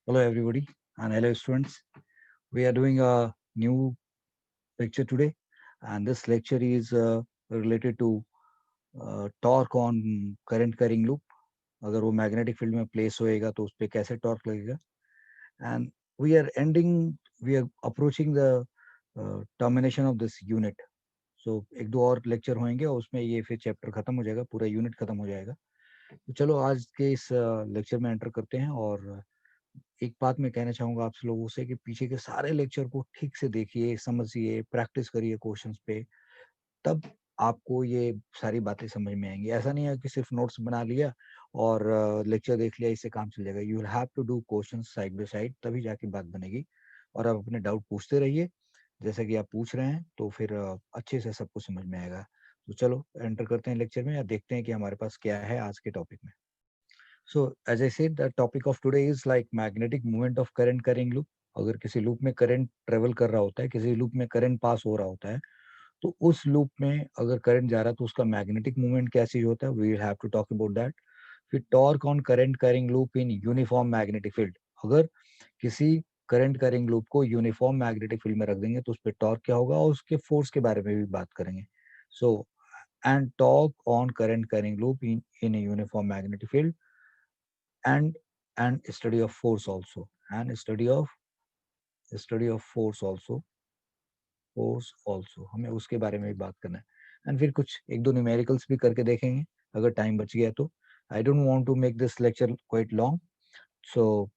Hello, everybody, and hello, students. We are doing a new lecture today, and this lecture is related to torque on current carrying loop. अगर वो magnetic field में place होएगा तो उस पर कैसे torque लगेगा. And we are approaching the termination of this unit. So एक दो और लेक्चर होंगे और उसमें ये फिर चैप्टर खत्म हो जाएगा, पूरा यूनिट खत्म हो जाएगा. तो चलो आज के इस लेक्चर में एंटर करते हैं. और एक बात मैं कहना चाहूंगा आप लोगों से कि पीछे के सारे लेक्चर को ठीक से देखिए, समझिए, प्रैक्टिस करिए क्वेश्चंस पे. तब आपको ये सारी बातें समझ में आएंगी. ऐसा नहीं है कि सिर्फ नोट्स बना लिया और लेक्चर देख लिया, इससे काम चल जाएगा. You will have to do questions side by side, तभी जाके बात बनेगी. और आप अपने डाउट पूछते रहिए, जैसा कि आप पूछ रहे हैं, तो फिर अच्छे से सबको समझ में आएगा. तो चलो एंटर करते हैं लेक्चर में, या देखते हैं कि हमारे पास क्या है आज के टॉपिक में. So as I said, the topic of today is like magnetic movement of current carrying loop. अगर किसी लूप में करंट ट्रेवल कर रहा होता है, किसी लूप में करंट पास हो रहा होता है, तो उस लूप में अगर करंट जा रहा है तो उसका मैग्नेटिक मूवमेंट क्या चीज होता है, we will have to talk about that. फिर torque on current carrying loop in uniform magnetic field. अगर किसी करंट कैरिंग लूप को यूनिफॉर्म मैग्नेटिक फील्ड में रख देंगे तो उस पर टॉर्क क्या होगा, और उसके फोर्स के बारे में भी बात करेंगे. So and torque on current carrying loop in uniform magnetic field, and study of force also, and study of force also हमें उसके बारे में भी बात करना है. एंड फिर कुछ एक दो न्यूमेरिकल्स भी करके देखेंगे अगर टाइम बच गया तो. I don't want to make this lecture quite long, so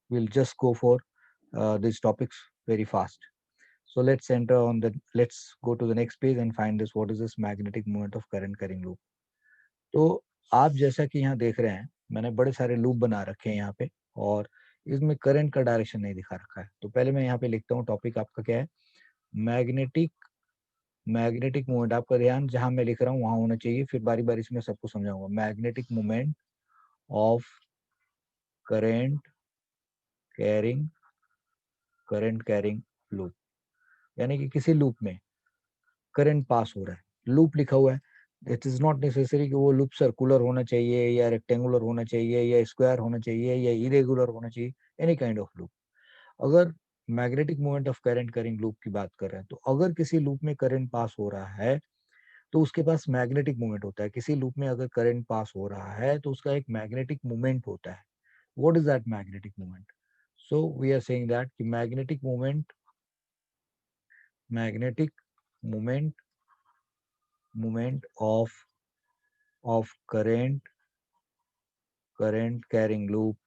we'll just go for these topics very fast. So let's go to the next page and find this, what is this magnetic moment of current carrying loop. तो आप जैसा कि यहाँ देख रहे हैं, मैंने बड़े सारे लूप बना रखे हैं यहाँ पे, और इसमें करंट का डायरेक्शन नहीं दिखा रखा है. तो पहले मैं यहाँ पे लिखता हूँ, टॉपिक आपका क्या है, मैग्नेटिक मैग्नेटिक मूवमेंट. आपका ध्यान जहां मैं लिख रहा हूँ वहां होना चाहिए, फिर बारी बारी से मैं सबको समझाऊंगा. Magnetic movement of current carrying loop, यानी कि किसी लूप में करंट पास हो रहा है. लूप लिखा हुआ है, इट इज नॉट नेसेसरी कि वो लूप सर्कुलर होना चाहिए, या रेक्टेंगुलर होना चाहिए, या स्क्वायर होना चाहिए, या इरेगुलर होना चाहिए. Any kind of loop. अगर magnetic movement of current carrying loop की बात कर रहे हैं, तो अगर किसी लूप में करंट पास हो रहा है तो उसके पास मैग्नेटिक मूवमेंट होता है. किसी लूप में अगर करंट पास हो रहा है तो उसका एक मैग्नेटिक मूवमेंट होता है. What is that magnetic movement? So we are saying that कि magnetic movement of current carrying loop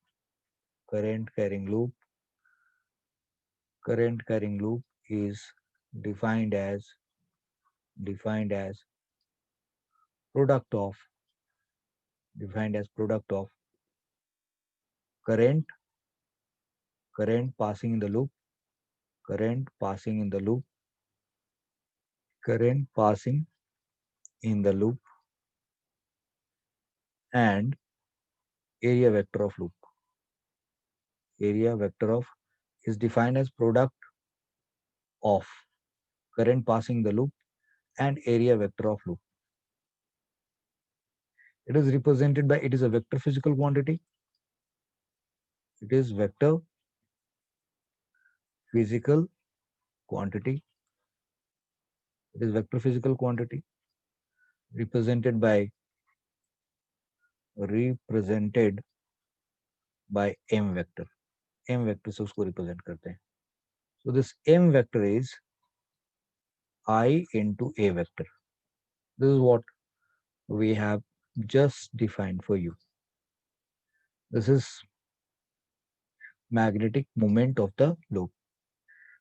current carrying loop current carrying loop is defined as defined as product of product of current current passing in the loop current passing in the loop current passing in the loop and area vector of loop. Area vector of is defined as product of current passing the loop and area vector of loop. It is represented by, it is a vector physical quantity. It is vector physical quantity. It is vector physical quantity represented by m vector. M vector से उसको represent करते हैं. So this m vector is I into a vector. This is what we have just defined for you. This is magnetic moment of the loop.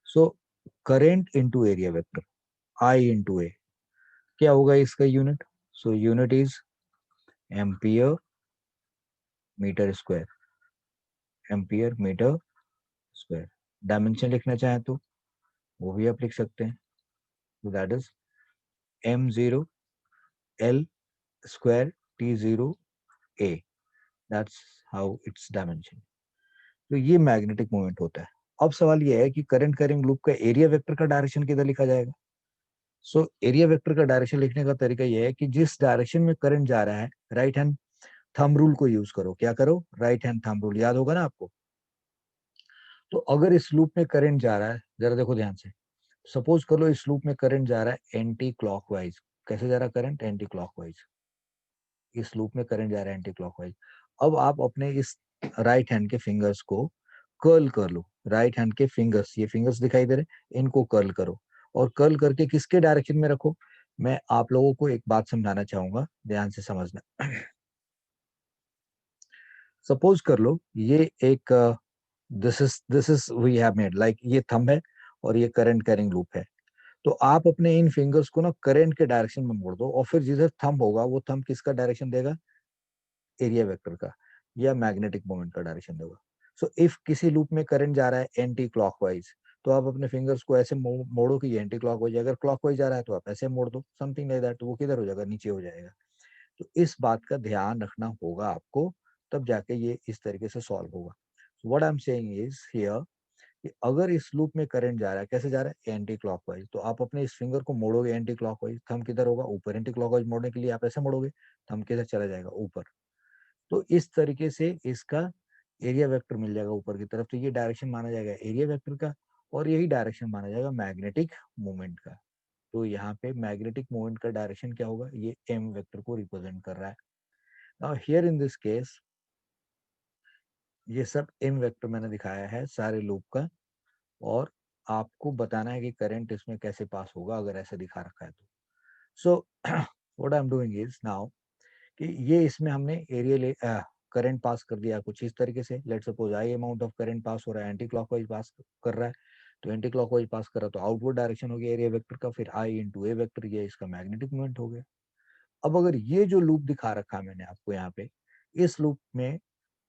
So current into area vector, I into a, क्या होगा इसका unit? So unit is ampere metre square. Ampere metre square. Dimension लिखना चाहें तो वो भी आप लिख सकते हैं. so that is m0 l square t0 a. that's how its dimension. तो ये मैग्नेटिक मोमेंट होता है. अब सवाल ये है कि करंट कैरिंग लूप का एरिया वेक्टर का डायरेक्शन किधर लिखा जाएगा? सो एरिया वेक्टर का डायरेक्शन लिखने का तरीका यह है कि जिस डायरेक्शन में करंट जा रहा है, राइट हैंड थंब रूल को यूज करो. क्या करो? Right hand thumb rule. याद होगा ना आपको? तो अगर इस लूप में करंट जा रहा है, जरा देखो ध्यान से, सपोज कर लो इस लूप में करंट जा रहा है एंटी क्लॉकवाइज। कैसे जा रहा है करंट? Anti clockwise. इस लूप में करंट जा रहा है एंटी क्लॉकवाइज। अब आप अपने इस राइट हैंड के फिंगर्स को कर्ल कर लो। राइट हैंड के फिंगर्स, ये फिंगर्स दिखाई दे रहे, इनको कर्ल करो। और कर्ल करके किसके डायरेक्शन में रखो? मैं आप लोगों को एक बात समझाना चाहूंगा, ध्यान से समझना। सपोज कर लो ये एक this is we have made like ये थंब है और ये करंट कैरिंग लूप है। तो आप अपने इन फिंगर्स को ना करंट के डायरेक्शन में मोड़ दो, और फिर जिधर थंब होगा वो थंब किसका डायरेक्शन देगा? एरिया वेक्टर का, या मैग्नेटिक मोमेंट का डायरेक्शन देगा। सो इफ किसी लूप में करंट जा रहा है एंटी क्लॉकवाइज, तो आप अपने फिंगर्स को ऐसे मोड़ो कि ये एंटी क्लॉकवाइज। अगर क्लॉकवाइज जा रहा है तो आप ऐसे मोड़ दो, समथिंग लाइक दैट। तो वो किधर हो जाएगा? नीचे हो जाएगा। तो इस बात का ध्यान रखना होगा आपको, तब जाके ये इस तरीके से सॉल्व होगा। What I am saying is here कि अगर इस लूप में करंट जा रहा है, कैसे जा रहा है? एंटी क्लॉकवाइज, तो आप अपने इस फिंगर को मोड़ोगे एंटी क्लॉकवाइज, थंब किधर होगा? ऊपर। एंटी क्लॉकवाइज मोड़ने के लिए आप ऐसे मोड़ोगे, थंब किधर चला जाएगा? ऊपर। तो इस तरीके से इसका एरिया वेक्टर मिल जाएगा ऊपर की तरफ। तो ये डायरेक्शन माना जाएगा एरिया वेक्टर का, और यही डायरेक्शन माना जाएगा मैग्नेटिक मोमेंट का। तो यहाँ पे मैग्नेटिक मोमेंट का डायरेक्शन क्या होगा? ये एम वेक्टर को रिप्रेजेंट कर रहा है। Now here in this case, ये सब एम वेक्टर मैंने दिखाया है सारे लूप का, और आपको बताना है कि करंट इसमें कैसे पास होगा अगर ऐसे दिखा रखा है तो। सो what I am doing is now कि ये इसमें हमने एरिया ले करंट पास कर दिया कुछ इस तरीके से। Let suppose I amount of current pass हो रहा है, एंटी क्लॉकवाइज पास कर रहा है। तो एंटी क्लॉकवाइज पास कर रहा है तो आउटवर्ड डायरेक्शन हो गया एरिया वेक्टर का, फिर आई इंटू ए वेक्टर, ये इसका मैग्नेटिक मोमेंट हो गया। अब अगर ये जो लूप दिखा रखा है मैंने आपको यहाँ पे, इस लूप में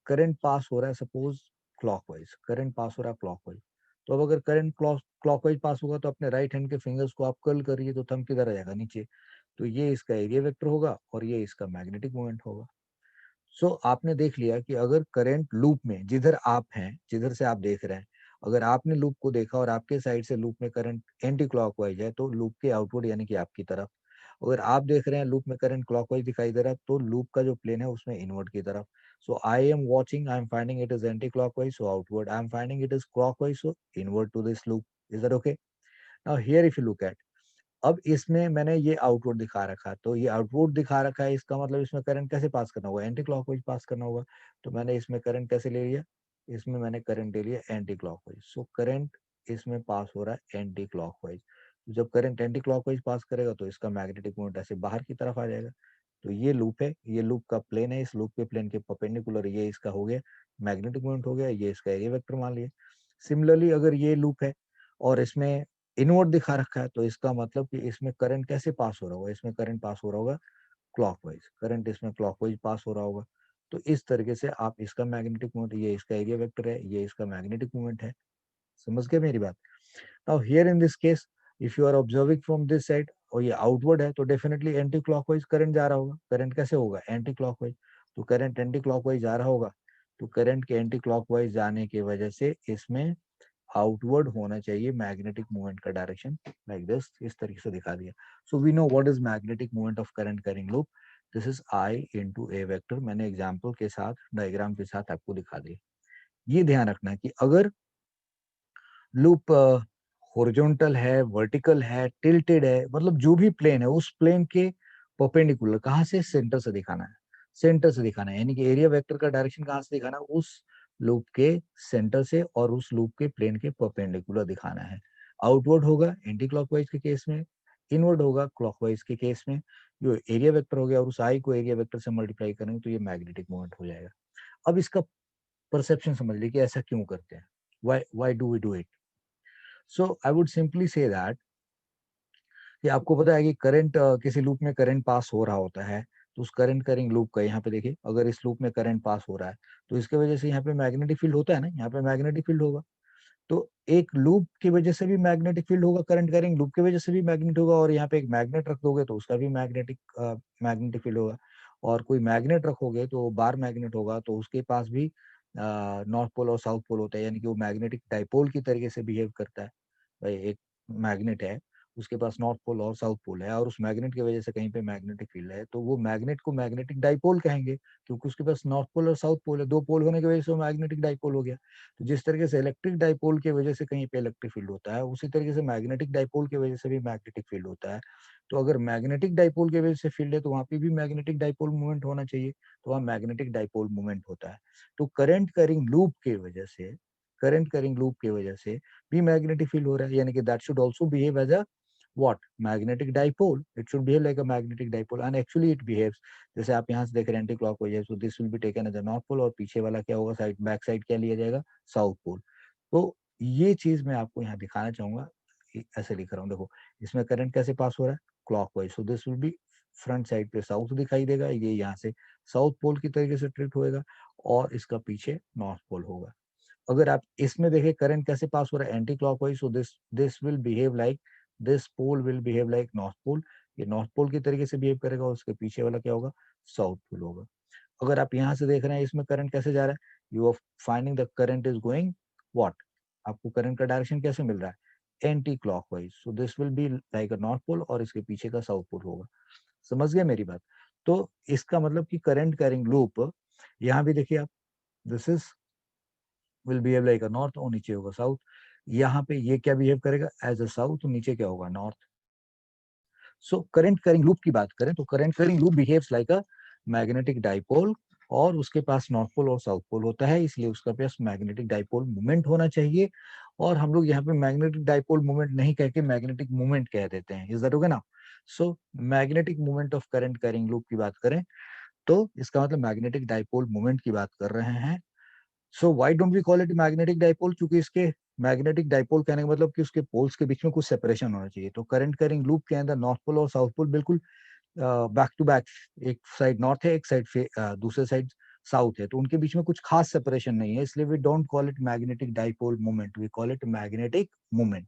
करंट पास हो रहा है सपोज क्लॉकवाइज, करंट पास हो रहा है क्लॉकवाइज। तो अब अगर करंट क्लॉकवाइज पास होगा तो अपने राइट हैंड के फिंगर्स को आप कर्ल करिए, तो थंब किधर आ जाएगा? नीचे। तो ये इसका एरिया वेक्टर होगा और ये इसका मैग्नेटिक मोमेंट होगा। सो आपने देख लिया कि अगर करंट लूप में जिधर आप हैं, जिधर से आप देख रहे हैं, अगर आपने लूप को देखा और आपके साइड से लूप में करंट एंटी क्लॉकवाइज है, तो लूप के आउटवर्ड यानी कि आपकी तरफ। अगर आप देख रहे हैं लूप में करंट क्लॉकवाइज दिखाई दे रहा है, तो लूप का जो प्लेन है उसमें इनवर्ट की तरफ। So I am watching, I am finding it is anti clockwise, so outward. I am finding it is clockwise, so inward to this loop. Is that okay? Now here if you look at, अब इसमें मैंने ये outward दिखा रखा, तो ये outward दिखा रखा है, इसका मतलब इसमें करंट कैसे पास करना होगा? एंटी क्लॉकवाइज पास करना होगा। तो मैंने इसमें करंट कैसे ले लिया? इसमें मैंने करंट ले लिया एंटी क्लॉकवाइज। सो करंट इसमें पास हो रहा है एंटी क्लॉकवाइज। जब करंट एंटी क्लॉकवाइज पास करेगा तो इसका मैग्नेटिक मोमेंट ऐसे बाहर की तरफ आ जाएगा। तो ये लूप है, ये लूप का प्लेन है, इस लूप के प्लेन के परपेंडिकुलर ये इसका हो गया मैग्नेटिक मोमेंट हो गया, ये इसका एरिया वेक्टर मान लिया। सिमिलरली अगर ये लूप है और इसमें इनवर्ट दिखा रखा है, तो इसका मतलब कि इसमें करंट कैसे पास हो रहा होगा? इसमें करंट पास हो रहा होगा क्लॉकवाइज, करंट इसमें क्लॉकवाइज पास हो रहा होगा। तो इस तरीके से आप इसका मैग्नेटिक मोमेंट, ये इसका एरिया वेक्टर है, ये इसका मैग्नेटिक मोमेंट है। समझ गए मेरी बात? Now here in this case, if you are observing from this side और ये आउटवर्ड है, तो डेफिनेटली एंटी क्लॉकवाइज करंट जा रहा होगा। करंट कैसे होगा? Anti clockwise. तो करंट एंटी क्लॉकवाइज जा रहा होगा, तो करंट के एंटी क्लॉकवाइज जाने की वजह से इसमें आउटवर्ड होना चाहिए मैग्नेटिक मूवमेंट का डायरेक्शन, लाइक दिस, इस तरीके से दिखा दिया। So we know what is magnetic movement of current carrying loop. This is I into a vector. मैंने एग्जांपल के साथ, डायग्राम के साथ आपको दिखा दिया। ये ध्यान रखना है कि अगर लूप हॉरिजॉन्टल है, वर्टिकल है, टिल्टेड है, मतलब जो भी प्लेन है उस प्लेन के परपेंडिकुलर, कहाँ से? सेंटर से दिखाना है। सेंटर से दिखाना है, यानी कि एरिया वेक्टर का डायरेक्शन कहाँ से दिखाना है? उस लूप के सेंटर से और उस लूप के प्लेन के परपेंडिकुलर दिखाना है। आउटवर्ड होगा एंटी क्लॉकवाइज के केस में, इनवर्ड होगा क्लॉकवाइज के केस में। जो एरिया वेक्टर हो गया और उस आई को एरिया वेक्टर से मल्टीप्लाई करेंगे तो ये मैग्नेटिक मोमेंट हो जाएगा। अब इसका परसेप्शन समझ लीजिए कि ऐसा क्यों करते हैं, why do we do it? So I would simply say that कि आपको पता है कि करंट किसी लूप में करंट पास हो रहा होता है, तो उस करंट करिंग लूप का यहाँ पे देखिए, अगर इस लूप में करंट पास हो रहा है तो इसके वजह से यहाँ पे मैग्नेटिक फील्ड होता है ना, यहाँ पे मैग्नेटिक फील्ड होगा। तो एक लूप की वजह से भी मैग्नेटिक फील्ड होगा, करंट करिंग लूप की वजह से भी मैग्नेट होगा, और यहाँ पे एक मैग्नेट रख दोगे तो उसका भी मैग्नेटिक फील्ड होगा। और कोई मैग्नेट रखोगे तो बार मैग्नेट होगा, तो उसके पास भी नॉर्थ पोल और साउथ पोल होता है, यानी कि वो मैग्नेटिक डाइपोल की तरीके से बिहेव करता है। भाई एक मैग्नेट है, उसके पास नॉर्थ पोल और साउथ पोल है, और उस मैग्नेट की वजह से कहीं पे मैग्नेटिक फील्ड है, तो वो मैग्नेट को मैग्नेटिक डाइपोल कहेंगे, क्योंकि उसके पास नॉर्थ पोल और साउथ पोल है, दो पोल होने की वजह से वो मैग्नेटिक डाइपोल हो गया। तो जिस तरीके से इलेक्ट्रिक डाइपोल की वजह से कहीं पे इलेक्ट्रिक फील्ड होता है, उसी तरीके से मैग्नेटिक डाइपोल की वजह से भी मैग्नेटिक फील्ड होता है। तो अगर मैग्नेटिक डाइपोल की वजह से फील्ड है, तो वहां पे भी मैग्नेटिक डाइपोल मूवमेंट होना चाहिए, तो वहां मैग्नेटिक डाइपोल मूवमेंट होता है। तो करंट करिंग लूप की वजह से भी मैग्नेटिक फील्ड हो रहा है, यानी कि that should also behave as a what magnetic dipole. It should behave like a magnetic dipole, and actually it behaves. जैसे आप यहाँ से देख रहे हैं एंटी क्लॉकवाइज है, so this will be taken as a north pole, और पीछे वाला क्या होगा, साइड बैक साइड क्या लिया जाएगा, साउथ पोल। तो ये चीज मैं आपको यहाँ दिखाना चाहूंगा, ऐसे लिख रहा हूँ, देखो इसमें करंट कैसे पास हो रहा है, clockwise, so this will B front side पे साउथ दिखाई देगा, ये यहाँ से साउथ पोल की तरीके से ट्रीट होएगा, और इसका पीछे नॉर्थ पोल होगा। अगर आप इसमें देखें करंट कैसे पास हो रहा है, anti clockwise, so this this will behave like, this pole will behave like north pole, ये नॉर्थ पोल की तरीके से बिहेव करेगा, और उसके पीछे वाला क्या होगा, साउथ पोल होगा। अगर आप यहाँ से देख रहे हैं इसमें करंट कैसे जा रहा है, you are finding the current is going what, आपको करंट का डायरेक्शन कैसे मिल रहा है, anti clockwise, so this will be like a north pole, और इसके पीछे का साउथ पोल होगा। समझ गए मेरी बात? तो इसका मतलब कि करंट कैरिंग लूप, यहाँ भी देखिए आप, this is will behave like a north, और नीचे होगा साउथ। यहाँ पे ये क्या बिहेव करेगा, एज अ साउथ, नीचे क्या होगा, north. So current carrying loop की बात करें तो current carrying loop behaves like a magnetic dipole, और उसके पास नॉर्थ पोल और साउथ पोल होता है, इसलिए उसका पास मैग्नेटिक डाइपोल मूवमेंट होना चाहिए। और हम लोग यहाँ पे मैग्नेटिक डाइपोल मूवमेंट नहीं कह के मैग्नेटिक मूवमेंट कह देते हैं, इज दैट ओके ना? So magnetic movement of current carrying loop की बात करें तो इसका मतलब मैग्नेटिक डाइपोल मूवमेंट की बात कर रहे हैं। So why don't we call it magnetic dipole, क्योंकि इसके मैग्नेटिक डाइपोल कहने का मतलब कि उसके पोल्स के बीच में कुछ सेपरेशन होना चाहिए। तो करंट कैरिंग लूप के अंदर नॉर्थ पोल और साउथ पोल बिल्कुल बैक टू बैक, एक साइड नॉर्थ है, एक साइड दूसरे साइड साउथ है, तो उनके बीच में कुछ खास सेपरेशन नहीं है, इसलिए we don't call it magnetic dipole movement, we call it magnetic movement.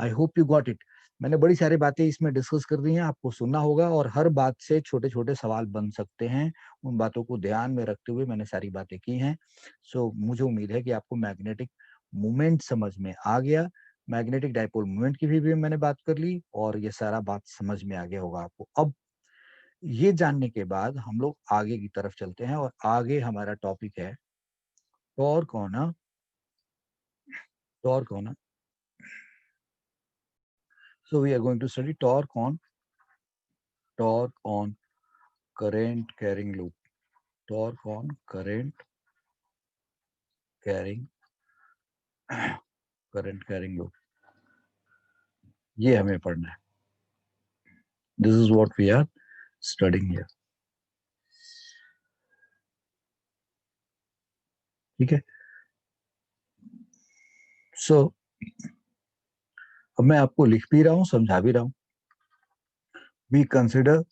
I hope you got it. मैंने बड़ी सारी बातें इसमें डिस्कस कर दी हैं, आपको सुनना होगा, और हर बात से छोटे छोटे सवाल बन सकते हैं, उन बातों को ध्यान में रखते हुए मैंने सारी बातें की हैं। सो मुझे उम्मीद है कि आपको मैग्नेटिक मूवमेंट समझ में आ गया, मैग्नेटिक डाइपोल मूवमेंट की भी मैंने बात कर ली, और ये सारा बात समझ में आ गया होगा आपको। अब ये जानने के बाद हम लोग आगे की तरफ चलते हैं, और आगे हमारा टॉपिक है torque on a torque on a so we are going to study torque on current carrying loop, torque on carrying current carrying loop, ये हमें पढ़ना है। This is what we are studying here. ठीक है, so अब मैं आपको लिख भी रहा हूँ, समझा भी रहा हूँ। We consider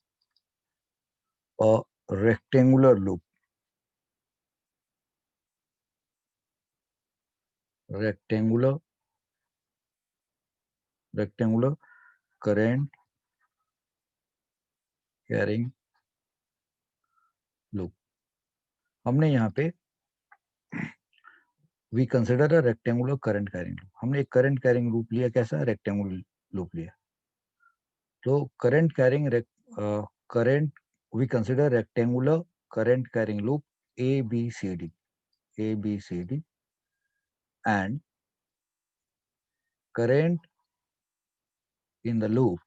a rectangular loop, rectangular rectangular current carrying loop। हमने यहाँ पे we consider a rectangular current carrying loop, हमने एक करंट कैरिंग लूप लिया, कैसा, रेक्टेंगुलर लूप लिया। तो current we consider rectangular current carrying loop A B C D and current in the loop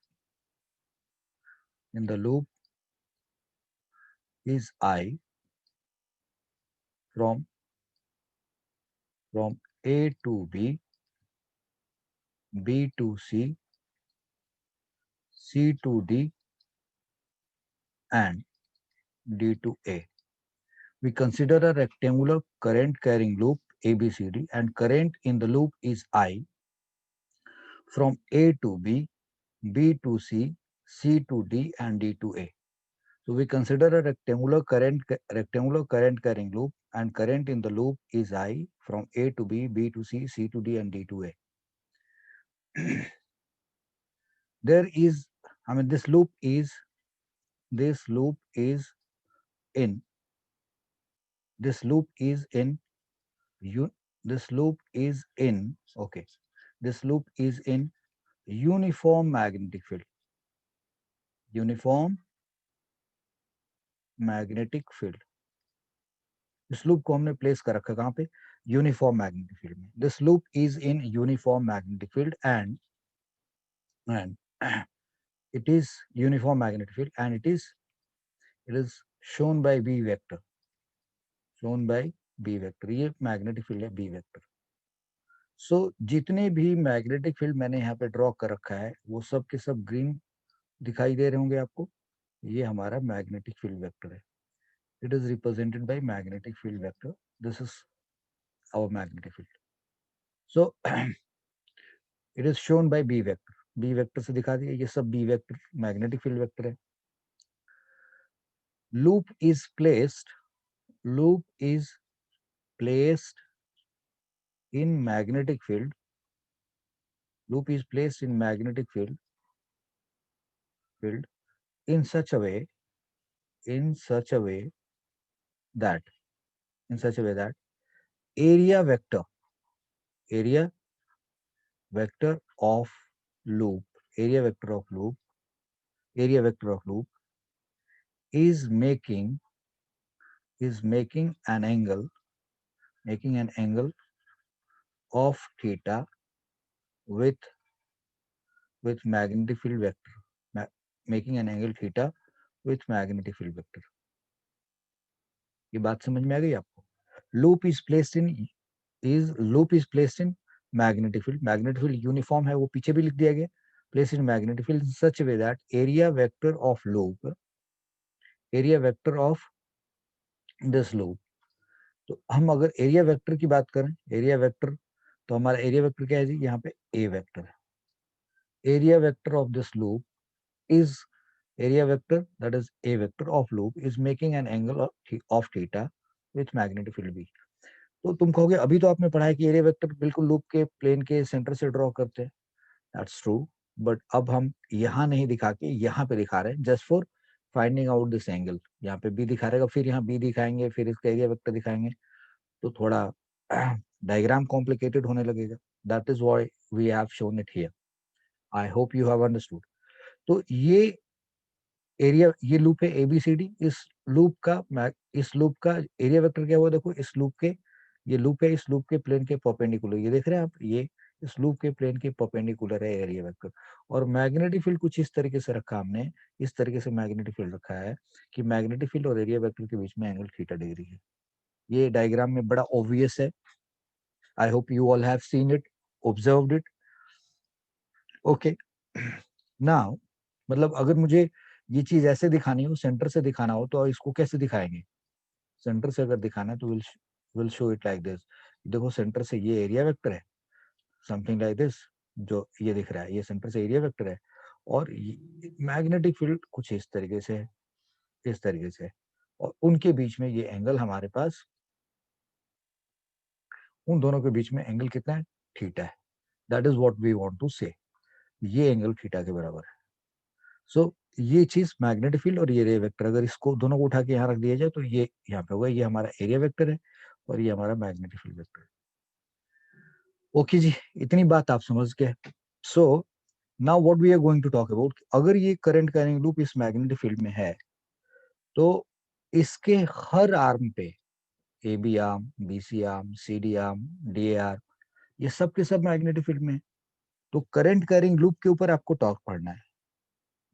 is I from A to B, B to C, C to D, and D to A. We consider a rectangular current carrying loop ABCD, and current in the loop is I from A to B, B to C, C to D, and D to A. So we consider a rectangular current carrying loop, and current in the loop is I from A to B, B to C, C to D, and D to A. There is, I mean, this loop is in, this loop is in, you, this loop is in, okay, this loop is in uniform magnetic field, uniform magnetic field. इस loop को हमने place कर रखा है कहाँ पे, uniform magnetic field में। This loop is in uniform magnetic field and it is uniform magnetic field and it is shown by b vector, shown by b vector। ये मैग्नेटिक फील्ड है b वेक्टर। सो जितने भी magnetic field मैंने यहाँ पे draw कर रखा है वो सब के सब ग्रीन दिखाई दे रहे होंगे आपको। ये हमारा मैग्नेटिक फील्ड वेक्टर है। It is represented by magnetic field vector. This is our magnetic field. So it is shown by B vector. B vector से दिखा दिया, ये सब B vector magnetic field vector है। loop is placed loop is placed in magnetic field, loop is placed in magnetic field in such a way, in such a way that in such a way that area vector, area vector of loop, area vector of loop, area vector of loop is making an angle, making an angle of theta with magnetic field vector, making an angle theta with magnetic field vector। ये बात समझ में आ गई आपको। Loop is placed in magnetic field, magnetic field uniform है, वो पीछे भी लिख दिया गया। Place in magnetic field in such way that area vector of loop, area vector of this loop. तो हम अगर एरिया वेक्टर की बात करें, एरिया वेक्टर, तो हमारा एरिया वेक्टर क्या है जी, यहाँ पे ए वेक्टर है। Area vector of this loop is area vector, that is a vector of loop, is making an angle of theta with magnetic field b। तो तुम कहोगे अभी तो आपने पढ़ा है कि एरिया वेक्टर बिल्कुल लूप के प्लेन के सेंटर से ड्रॉ करते हैं। दैट्स ट्रू, बट अब हम यहाँ नहीं दिखा के यहाँ पे दिखा रहे हैं, just for finding out this angle. यहाँ पे बी दिखा रहेगा, फिर यहाँ बी दिखाएंगे, फिर इसका एरिया वेक्टर दिखाएंगे, तो थोड़ा डायग्राम कॉम्प्लिकेटेड होने लगेगा। That is why we have shown it here. I hope you have understood. तो ये लूप है एबीसीडी। इस लूप का एरिया वेक्टर क्या हुआ, देखो इस लूप के, ये लूप है, इस लूप के प्लेन के परपेंडिकुलर, ये देख रहे हैं आप, ये इस लूप के प्लेन के परपेंडिकुलर है एरिया वेक्टर। और मैग्नेटिक फील्ड कुछ इस तरीके से रखा हमने, इस तरीके से मैग्नेटिक फील्ड रखा है कि मैग्नेटिक फील्ड और एरिया वेक्टर के बीच में एंगल थीटा डिग्री है। ये डायग्राम में बड़ा ऑब्वियस है। आई hope you all have seen it, observed it. Okay, now मतलब अगर मुझे ये चीज ऐसे दिखानी हो, सेंटर से दिखाना हो, तो इसको कैसे दिखाएंगे? सेंटर से अगर दिखाना है तो will show it like this. देखो सेंटर से ये एरिया वेक्टर है, समथिंग लाइक दिस, जो ये दिख रहा है, ये सेंटर से एरिया वेक्टर है। और मैग्नेटिक फील्ड कुछ इस तरीके से है, इस तरीके से, और उनके बीच में ये एंगल हमारे पास, उन दोनों के बीच में एंगल कितना है, थीटा है। That is what we want to say, ये एंगल थीटा के बराबर है। सो ये चीज मैग्नेटिक फील्ड और ये एरिया वेक्टर, अगर इसको दोनों को उठा के यहाँ रख दिया जाए तो ये यहाँ पे होगा, ये हमारा एरिया वेक्टर है और ये हमारा मैग्नेटिक फील्ड वेक्टर है। ओके जी, इतनी बात आप समझ गए। So now what we are going to talk about, अगर ये करंट कैरिंग लूप इस मैग्नेटिक फील्ड में है तो इसके हर आर्म पे, A B arm, B C arm, C D arm, D A arm, ये सब के सब मैग्नेटिक फील्ड में है। तो करंट कैरिंग लूप के ऊपर आपको टॉर्क पढ़ना है,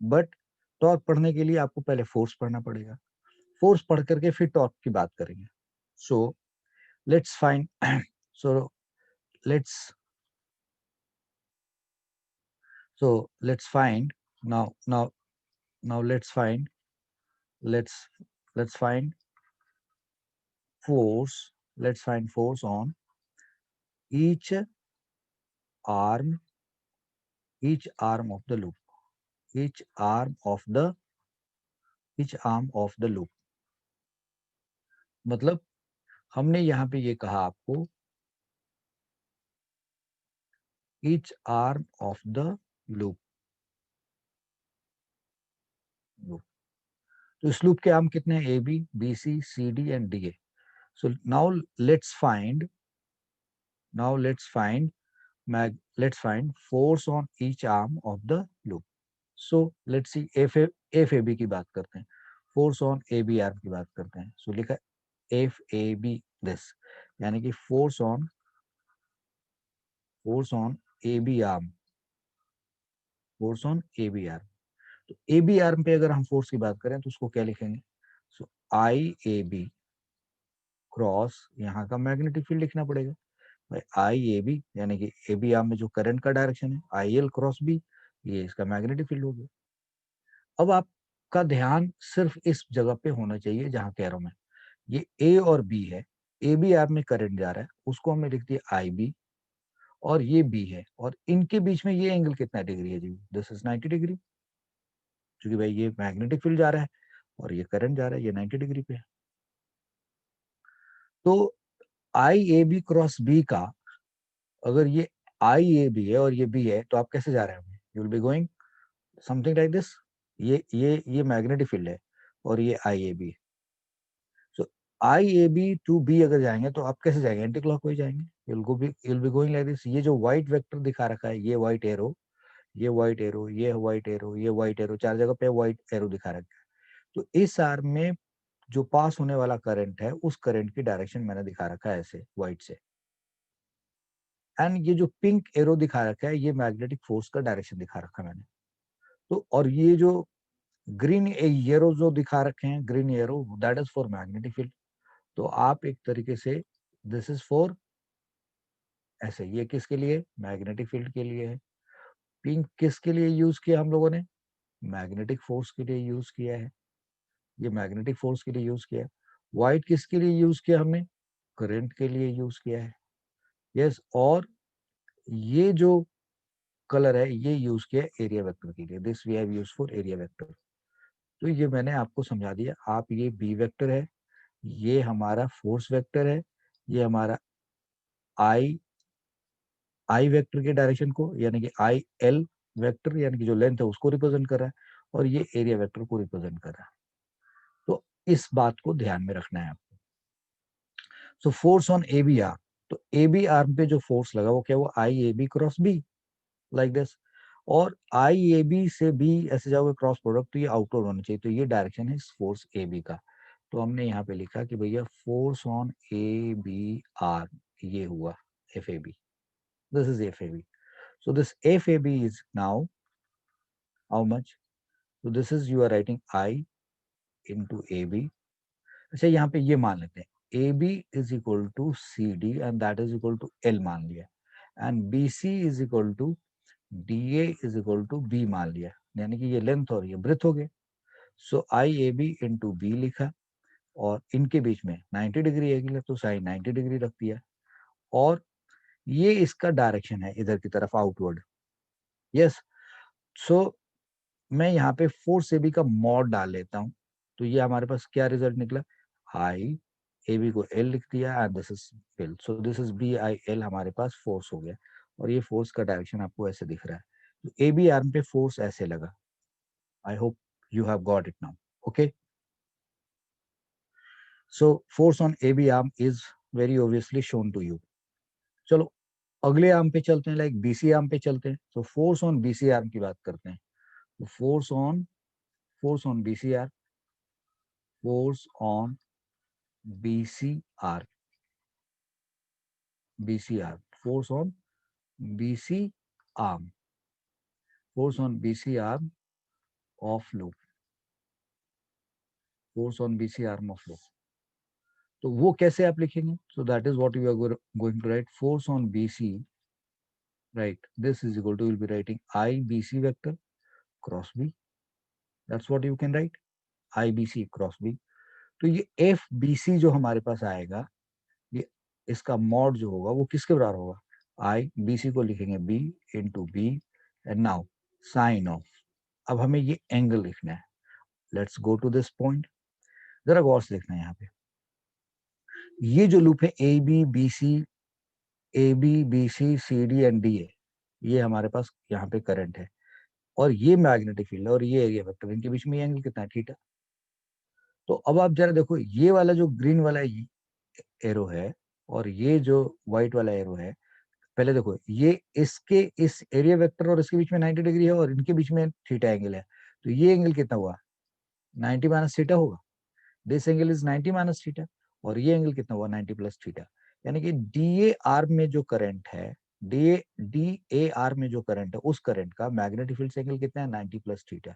बट टॉर्क पढ़ने के लिए आपको पहले फोर्स पढ़ना पड़ेगा। फोर्स पढ़ करके फिर टॉर्क की बात करेंगे। So let's find so let's let's find now let's let's find force, let's find force on each arm, each arm of the loop, each arm of the each arm of the loop। मतलब हमने यहाँ पे ये कहा आपको each arm of the loop, loop। तो इस loop के आर्म कितने हैं, A B, B C, C D and D A. So now let's find let's find force on each arm of the loop. So let's see FAB की बात करते हैं, force on AB arm की बात करते हैं. सो लिखा FAB दिस, यानी कि force on AB arm, force on AB arm. तो AB आर्म पे अगर हम फोर्स की बात करें तो उसको क्या लिखेंगे? सो IAB क्रॉस, यहाँ का मैग्नेटिक फील्ड लिखना पड़ेगा भाई. IAB यानी कि AB आर्म में जो करंट का डायरेक्शन है, IL क्रॉस B, ये इसका मैग्नेटिक फील्ड हो गया. अब आपका ध्यान सिर्फ इस जगह पे होना चाहिए जहां कह रहा हूं मैं. ये ए और बी है, ए बी आर्म में करंट जा रहा है, उसको हमने लिख दिया आई बी, और ये बी है, और इनके बीच में ये एंगल कितना डिग्री है जी? दिस इज 90 डिग्री, क्योंकि भाई ये मैग्नेटिक फील्ड जा रहा है और ये करंट जा रहा है, ये 90 डिग्री पे है. तो आई ए बी क्रॉस बी का, अगर ये आई ए बी है और ये बी है, तो आप कैसे जा रहे होंगे? You will be going something like this. ये मैग्नेटिक फील्ड है और ये I A B. So I A B to B अगर जाएंगे तो आप कैसे जाएंगे? एंटी क्लॉकवाइज जाएंगे. you'll be going like this. ये जो व्हाइट वेक्टर दिखा रखा है, ये व्हाइट एरो, ये व्हाइट एरो, ये व्हाइट एरो, ये व्हाइट एरो, चार जगह पे व्हाइट एरो दिखा रखा है. तो इस आर्म में जो पास होने वाला करंट है, उस करंट की डायरेक्शन मैंने दिखा रखा है ऐसे व्हाइट से. एंड ये जो पिंक एरो दिखा रखा है, ये मैग्नेटिक फोर्स का डायरेक्शन दिखा रखा है मैंने. तो और ये जो ग्रीन एरो जो दिखा रखे हैं, green arrow, that is for magnetic field. तो आप एक तरीके से, दिस इज फॉर, ऐसे, ये किसके लिए? मैग्नेटिक फील्ड के लिए है. पिंक किसके लिए यूज किया हम लोगों ने? मैग्नेटिक फोर्स के लिए यूज किया है. ये मैग्नेटिक फोर्स के लिए यूज किया है. व्हाइट किसके लिए यूज किया हमने? करंट के लिए यूज किया है. यस. और ये जो कलर है, ये यूज किया एरिया वेक्टर के लिए. This we have use for area vector. तो ये मैंने आपको समझा दिया. आप, ये बी वेक्टर है, ये हमारा फोर्स वेक्टर है, ये हमारा आई आई वेक्टर के डायरेक्शन को, यानी कि आई एल वेक्टर, यानी कि जो लेंथ है उसको रिप्रेजेंट कर रहा है, और ये एरिया वेक्टर को रिप्रेजेंट कर रहा है. तो इस बात को ध्यान में रखना है आपको. So force on A B arm, तो ए बी आर्म पे जो फोर्स लगा वो क्या? वो I A B cross B, like this. और आई ए बी से बी ऐसे जाओगे क्रॉस प्रोडक्ट, तो ये आउटवर्ड होना चाहिए. तो ये डायरेक्शन है इस फोर्स ए बी का. तो हमने यहाँ पे लिखा कि भैया force on A B arm, ये हुआ F A B. This is F A B. So this FAB is now how much? So this is, you are writing I into AB. अच्छा, यहाँ पे ये मान लेते हैं AB is equal to CD and that is equal to L मान लिया, and BC is equal to DA is equal to B मान लिया, यानी कि ये लेंथ और ये ब्रेथ हो गए. सो IAB into B लिखा, और इनके बीच में 90 डिग्री एंगल है, तो साइन 90 डिग्री रख दिया. और ये इसका डायरेक्शन है इधर की तरफ, आउटवर्ड. यस. सो मैं यहाँ पे फोर्स ए बी का मॉड डाल लेता हूँ. तो ये हमारे पास क्या रिजल्ट निकला? आई ए बी को एल लिख दिया, and this is L. So this is B I L, हमारे पास फोर्स हो गया. और ये फोर्स का डायरेक्शन आपको ऐसे दिख रहा है. तो ए बी आर्म पे फोर्स ऐसे लगा. I hope you have got it now. Okay. So force on A B arm is very obviously shown to you. चलो अगले आर्म पे चलते हैं, लाइक बीसी आर्म पे चलते हैं. तो फोर्स ऑन बीसी आर्म की बात करते हैं. तो force on BC arm, force on BCR, BCR, force on BC arm, force on BC arm of loop, force on BC arm of loop. तो वो कैसे आप लिखेंगे? So that is what you are going to write. Force on BC, right? This is equal to, you'll be writing IBC vector cross B. That's what you can write. IBC cross B. तो ये FBC जो हमारे पास आएगा, ये इसका mod जो होगा वो किसके बराबर होगा? आई बी सी को लिखेंगे B into B, and now sine of. अब हमें ये एंगल लिखना है. Let's go to this point. जरा गौर से देखना है यहाँ पे. ये जो लूप है A B B C D and D A, ये हमारे पास यहाँ पे करंट है, और ये मैग्नेटिक फील्ड है, और ये एरिया वेक्टर, इनके बीच में एंगल कितना है? थीटा. तो अब आप जरा देखो, ये वाला जो ग्रीन वाला एरो है और ये जो व्हाइट वाला एरो है, पहले देखो ये इसके इस एरिया वेक्टर और इसके बीच में 90 डिग्री है और इनके बीच में थीटा एंगल है, तो ये एंगल कितना हुआ, 90 माइनस थीटा होगा। This angle is 90 minus theta, और ये एंगल कितना हुआ, 90 प्लस थीटा। यानी कि डी ए आर्म में जो करंट है, डी ए आर्म में जो करंट है, उस करंट का मैग्नेटिक फील्ड से एंगल कितना है, 90 प्लस थीटा।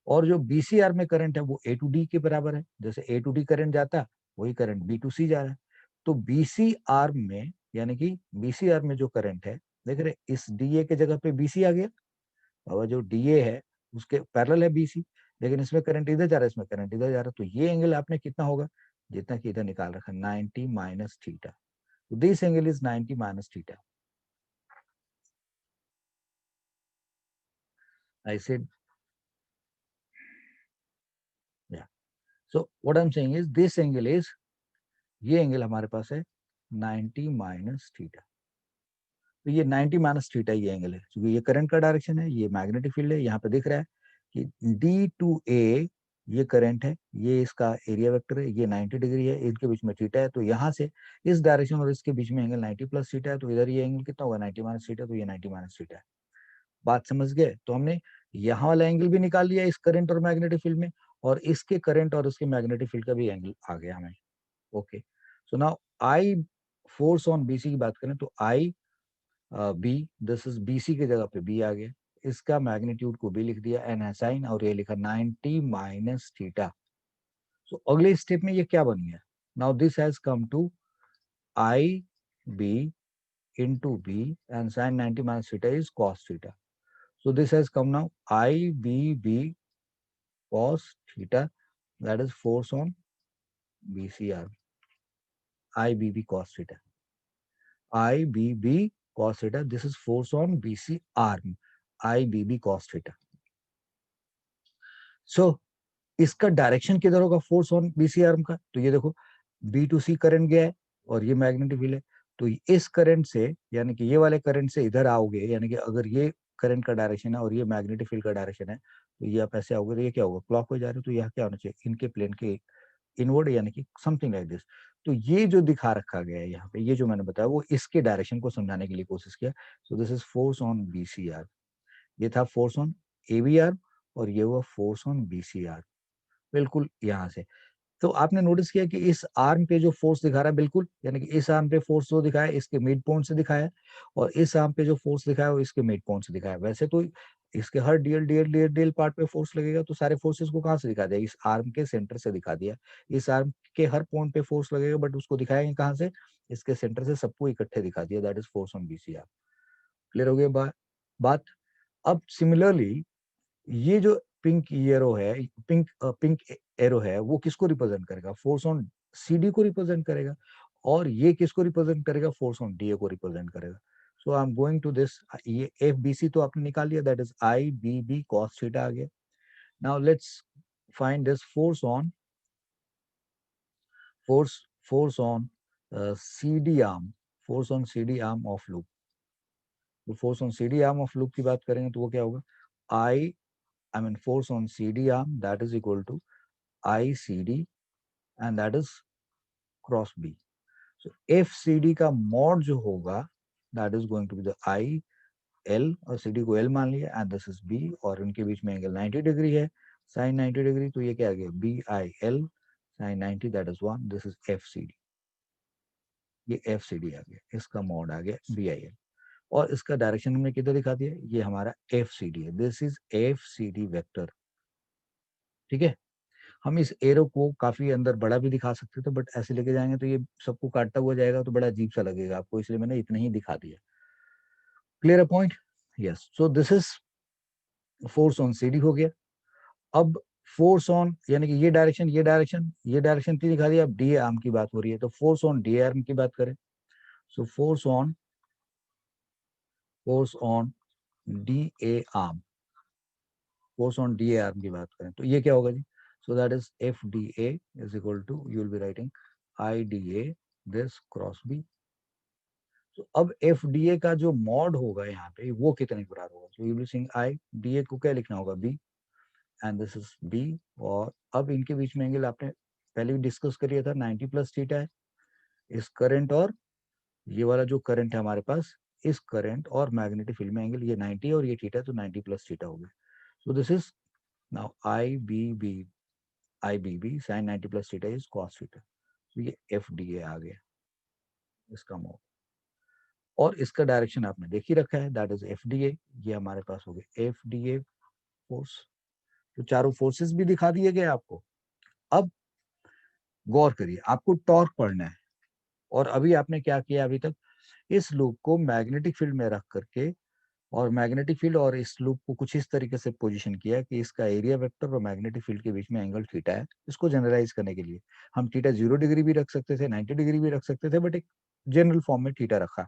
और जो बीसीआर में करंट है वो ए टू डी के बराबर है, जैसे ए टू डी करंट जाता वही करंट बी टू सी जा रहा है। तो बीसीआर में, यानी कि बीसीआर में जो करंट है, देख रहे इस डीए के जगह पे बीसी आ गया, और जो डीए है उसके पैरेलल है बीसी, लेकिन इसमें करंट इधर जा रहा है, इसमें करंट इधर जा रहा है, तो ये एंगल आपने कितना होगा, जितना कि इधर निकाल रखा 90 माइनस थीटा। तो this angle is 90 minus theta. I said, yeah so what I am saying is this angle is, ये एंगल हमारे पास है 90 माइनस थीटा। तो ये 90 माइनस थीटा ये एंगल है, क्योंकि ये करंट का डायरेक्शन है, ये मैग्नेटिक फील्ड है। यहाँ पे दिख रहा है कि डी टू ए ये करंट है, ये इसका एरिया वेक्टर है, ये 90 डिग्री है, इनके बीच में थीटा है, तो यहाँ से इस डायरेक्शन और इसके बीच में एंगल 90 प्लस थीटा है, तो इधर ये एंगल कितना होगा, 90 माइनस थीटा, तो ये 90 माइनस थीटा है। बात समझ गए? तो हमने यहाँ वाला एंगल भी निकाल लिया इस करंट और मैग्नेटिक फील्ड में, और इसके करंट और इसके मैग्नेटिक फील्ड का भी एंगल आ गया हमें। Okay, so now I force on BC की बात करें तो आई बी, दिस इज बीसी की जगह पे बी आ गया, इसका मैग्नीट्यूड को बी लिख दिया, एन साइन, और ये लिखा 90 माइनस थीटा। सो अगले स्टेप में ये क्या बन गया, now this has come to I B into b, and sin 90 minus theta is cos theta. So this has come now IBB cos theta, that is force on BCR. IBB cos theta. IBB cos theta. This is force on BC arm. IBB cos theta. So इसका direction किधर होगा, force on BC arm का, तो ये देखो B to C current गया है और ये मैग्नेटिक फील्ड है, तो इस करंट से, यानी कि ये वाले करंट से इधर आओगे, यानी कि अगर ये करंट का डायरेक्शन है और ये मैग्नेटिक फील्ड का डायरेक्शन है, तो ये आप ऐसे आओगे तो ये क्या होगा, क्लॉक हो जा रहे हो, तो यह क्या होना चाहिए, इनके प्लेन के इनवर्ड, यानी कि समथिंग लाइक दिस। तो ये जो दिखा रखा गया है यहाँ पे, ये जो मैंने बताया वो इसके डायरेक्शन को समझाने के लिए कोशिश किया। So this is force on BCR, ये था फोर्स ऑन एबीआर, और ये हुआ फोर्स ऑन बीसीआर, बिल्कुल यहाँ से। तो आपने नोटिस किया कि इस आर्म पे जो फोर्स दिखा रहा है, बिल्कुल यानी कि इस आर्म पे फोर्स जो दिखाया है इसके मिड पॉइंट से दिखाया है, और इस आर्म पे जो फोर्स दिखाया है वो इसके मिड पॉइंट से दिखाया है। वैसे तो इसके हर DL DL DL DL part पे फोर्स लगेगा, तो सारे फोर्सेस को कहाँ से दिखा दिया, इस आर्म के सेंटर से दिखा दिया। इस आर्म के हर पॉइंट पे फोर्स लगेगा, बट उसको दिखाएंगे कहाँ से, इसके सेंटर से सबको इकट्ठे दिखा दिया, that is force on BCR. Clear हो गया बात? अब सिमिलरली ये जो पिंक एरो है, पिंक एरो है, वो किसको रिप्रेजेंट करेगा, फोर्स ऑन सीडी को रिप्रेजेंट करेगा, और ये किसको रिप्रेजेंट करेगा, फोर्स ऑन डीए को रिप्रेजेंट करेगा। So I am going to this, ये एफ बी सी तो आपने निकाल लिया, that is I B B cos theta आ गया। Now let's find this force force on CD arm, force on CD arm of loop. तो force on CD arm of loop की बात करेंगे तो वो क्या होगा, I mean force on CD arm, that is equal to ICD, and that is cross B. So FCD का mod जो होगा, that is going to be the IL, और CD को L मान लिया, and this is B, और उनके बीच में एंगल 90 डिग्री है, sin 90 डिग्री, तो ये क्या आ गया, BIL sin 90, that is 1, this is FCD। ये FCD आ गया, इसका mod आ गया BIL, और इसका डायरेक्शन हमने किधर दिखा दिया, ये हमारा FCD है, दिस इज FCD वेक्टर। ठीक है, हम इस एरो को काफी अंदर बड़ा भी दिखा सकते थे, बट ऐसे लेके जाएंगे तो ये सबको काटता हुआ जाएगा, तो बड़ा अजीब सा लगेगा आपको, इसलिए मैंने इतना ही दिखा दिया। Clear point? Yes, so this is force on CD हो गया। अब फोर्स ऑन, यानी कि ये डायरेक्शन, ये डायरेक्शन, ये डायरेक्शन की दिखा दिया, अब डी आर्म की बात हो रही है, तो फोर्स ऑन डी आर्म की बात करें, so force on D A arm, force on D A arm की बात करें तो ये क्या होगा जी, so that is F D A is equal to, you will be writing I D A this cross B. तो अब एफ डी ए का जो मॉड होगा यहाँ पे वो कितने के बराबर होगा, so you will sing I D A को क्या लिखना होगा, B, and this is B. और अब इनके बीच में एंगल आपने पहले भी डिस्कस करिए था, 90 प्लस थीटा है, इस करंट और ये वाला जो करंट है हमारे पास, इस करंट और मैग्नेटिक फील्ड में एंगल ये 90 और ये थीटा, तो 90 प्लस थीटा हो गया. So this is now I B B sine 90 plus theta is cos theta. तो ये एफ डी ए आ गया इसका मोड. और इसका डायरेक्शन आपने देख ही रखा है, that is F D A. ये हमारे पास हो गया एफ डी ए फोर्स. तो चारों फोर्सेस भी दिखा दिए गए आपको. अब गौर करिए, आपको टॉर्क पढ़ना है. और अभी आपने क्या किया अभी तक, इस लूप को मैग्नेटिक फील्ड में रख करके, और मैग्नेटिक फील्ड और इस लूप को कुछ इस तरीके से पोजीशन किया कि इसका एरिया वेक्टर और मैग्नेटिक फील्ड के बीच में एंगल थीटा है. इसको जनरलाइज करने के लिए हम थीटा 0 डिग्री भी रख सकते थे, 90 डिग्री भी रख सकते थे, बट एक जनरल फॉर्म में थीटा रखा.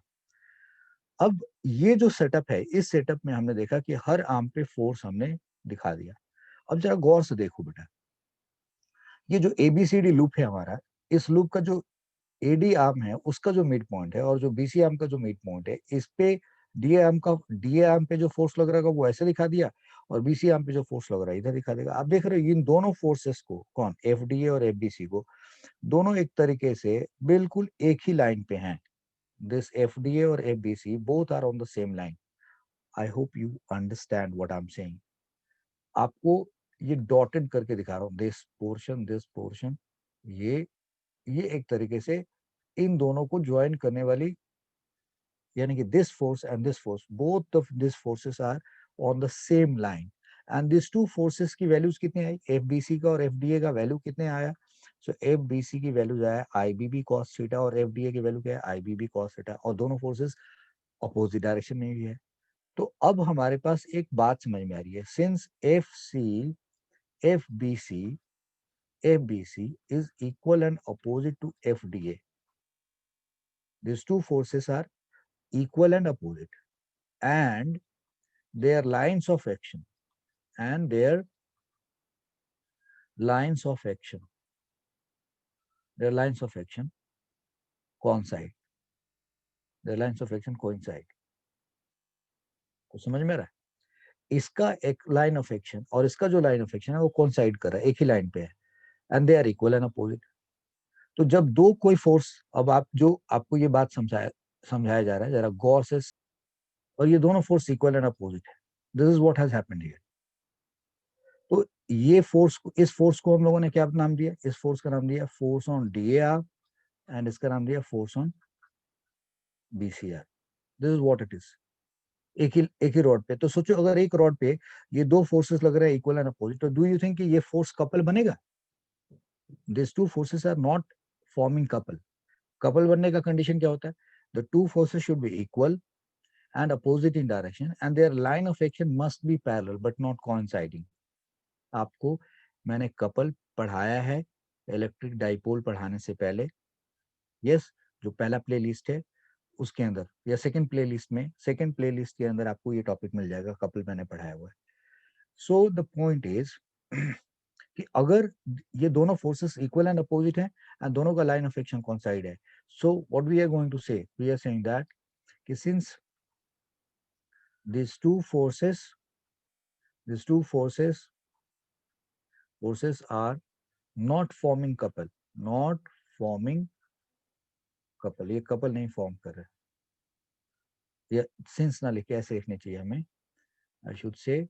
अब ये जो सेटअप है, इस सेटअप में हमने देखा कि हर आर्म पे फोर्स हमने दिखा दिया. अब जरा गौर से देखो बेटा, ये जो एबीसीडी लूप है हमारा, इस लूप का जो एडी आर्म है उसका जो मिड पॉइंट है और जो बीसी आर्म का जो मिड पॉइंट है, इस पे डीए आर्म पे जो फोर्स लग रहा है वो ऐसे दिखा दिया, और बीसी आर्म पे जो फोर्स लग रहा है इधर दिखा देगा. आप देख रहे हो इन दोनों फोर्सेस को, कौन, एफडीए और एफबीसी को, दोनों एक तरीके से बिल्कुल एक ही लाइन पे हैं. दिस एफडीए और FBC both are on the same line. I hope you understand what I am saying. आपको ये डॉटेड करके दिखा रहा हूँ, दिस पोर्शन, ये ये एक तरीके से इन दोनों को ज्वाइन करने वाली, यानी कि this force and this force, both of this forces are on the same line. And this two forces की वैल्यूज कितने आई, एफ बी सी का और एफ डी ए का वैल्यू कितने आया. सो एफ बी सी की वैल्यूज आया आई बी बी कॉस थीटा, और एफ डी ए की वैल्यू क्या है, आई बी बी कॉस थीटा, और दोनों फोर्सेस अपोजिट डायरेक्शन में भी है. तो अब हमारे पास एक बात समझ में आ रही है, since F C F B C F B C is equal and opposite to F D A, these two forces are equal and opposite, and their lines of action and their lines of action their lines of action coincide their lines of action coincide. को समझ में आ रहा है, इसका एक line of action और इसका जो लाइन ऑफ एक्शन है वो कोइंसाइड कर रहा है, एक ही लाइन पे है, and they are equal and opposite. तो जब दो कोई फोर्स, अब आप जो आपको ये बात समझाया जा रहा है जरा गौर से, और ये दोनों फोर्स इक्वल एंड अपोजिट है. This is what has happened here. तो ये फोर्स, इस फोर्स को हम लोगों ने क्या नाम दिया, इस फोर्स का नाम दिया फोर्स ऑन डीएआर, एंड इसका नाम दिया force on BCR. This is what it is. एक ही रॉड पे. तो सोचो अगर एक रॉड पे ये दो फोर्सेस लग रहे हैं इक्वल एंड अपोजिट, तो डू यू थिंक कि ये फोर्स कपल बनेगा? This two forces are not forming couple. Couple बनने का कंडीशन क्या होता है, the two forces should be equal and opposite in direction and their line of action must be parallel but not coinciding. आपको मैंने couple पढ़ाया है electric dipole पढ़ाने से पहले. यस, जो पहला प्लेलिस्ट है उसके अंदर, या सेकंड प्लेलिस्ट के अंदर आपको ये टॉपिक मिल जाएगा, कपल मैंने पढ़ाया हुआ है. सो द पॉइंट इज कि अगर ये दोनों फोर्सेस इक्वल एंड अपोजिट हैं एंड दोनों का लाइन ऑफ एक्शन कॉन्साइड है, so what we are going to say, we are saying that कि since these two forces these two forces are not forming forming couple. ये couple नहीं form कर रहे. ये सिंस ना लिखे, ऐसे लिखने चाहिए हमें. I should say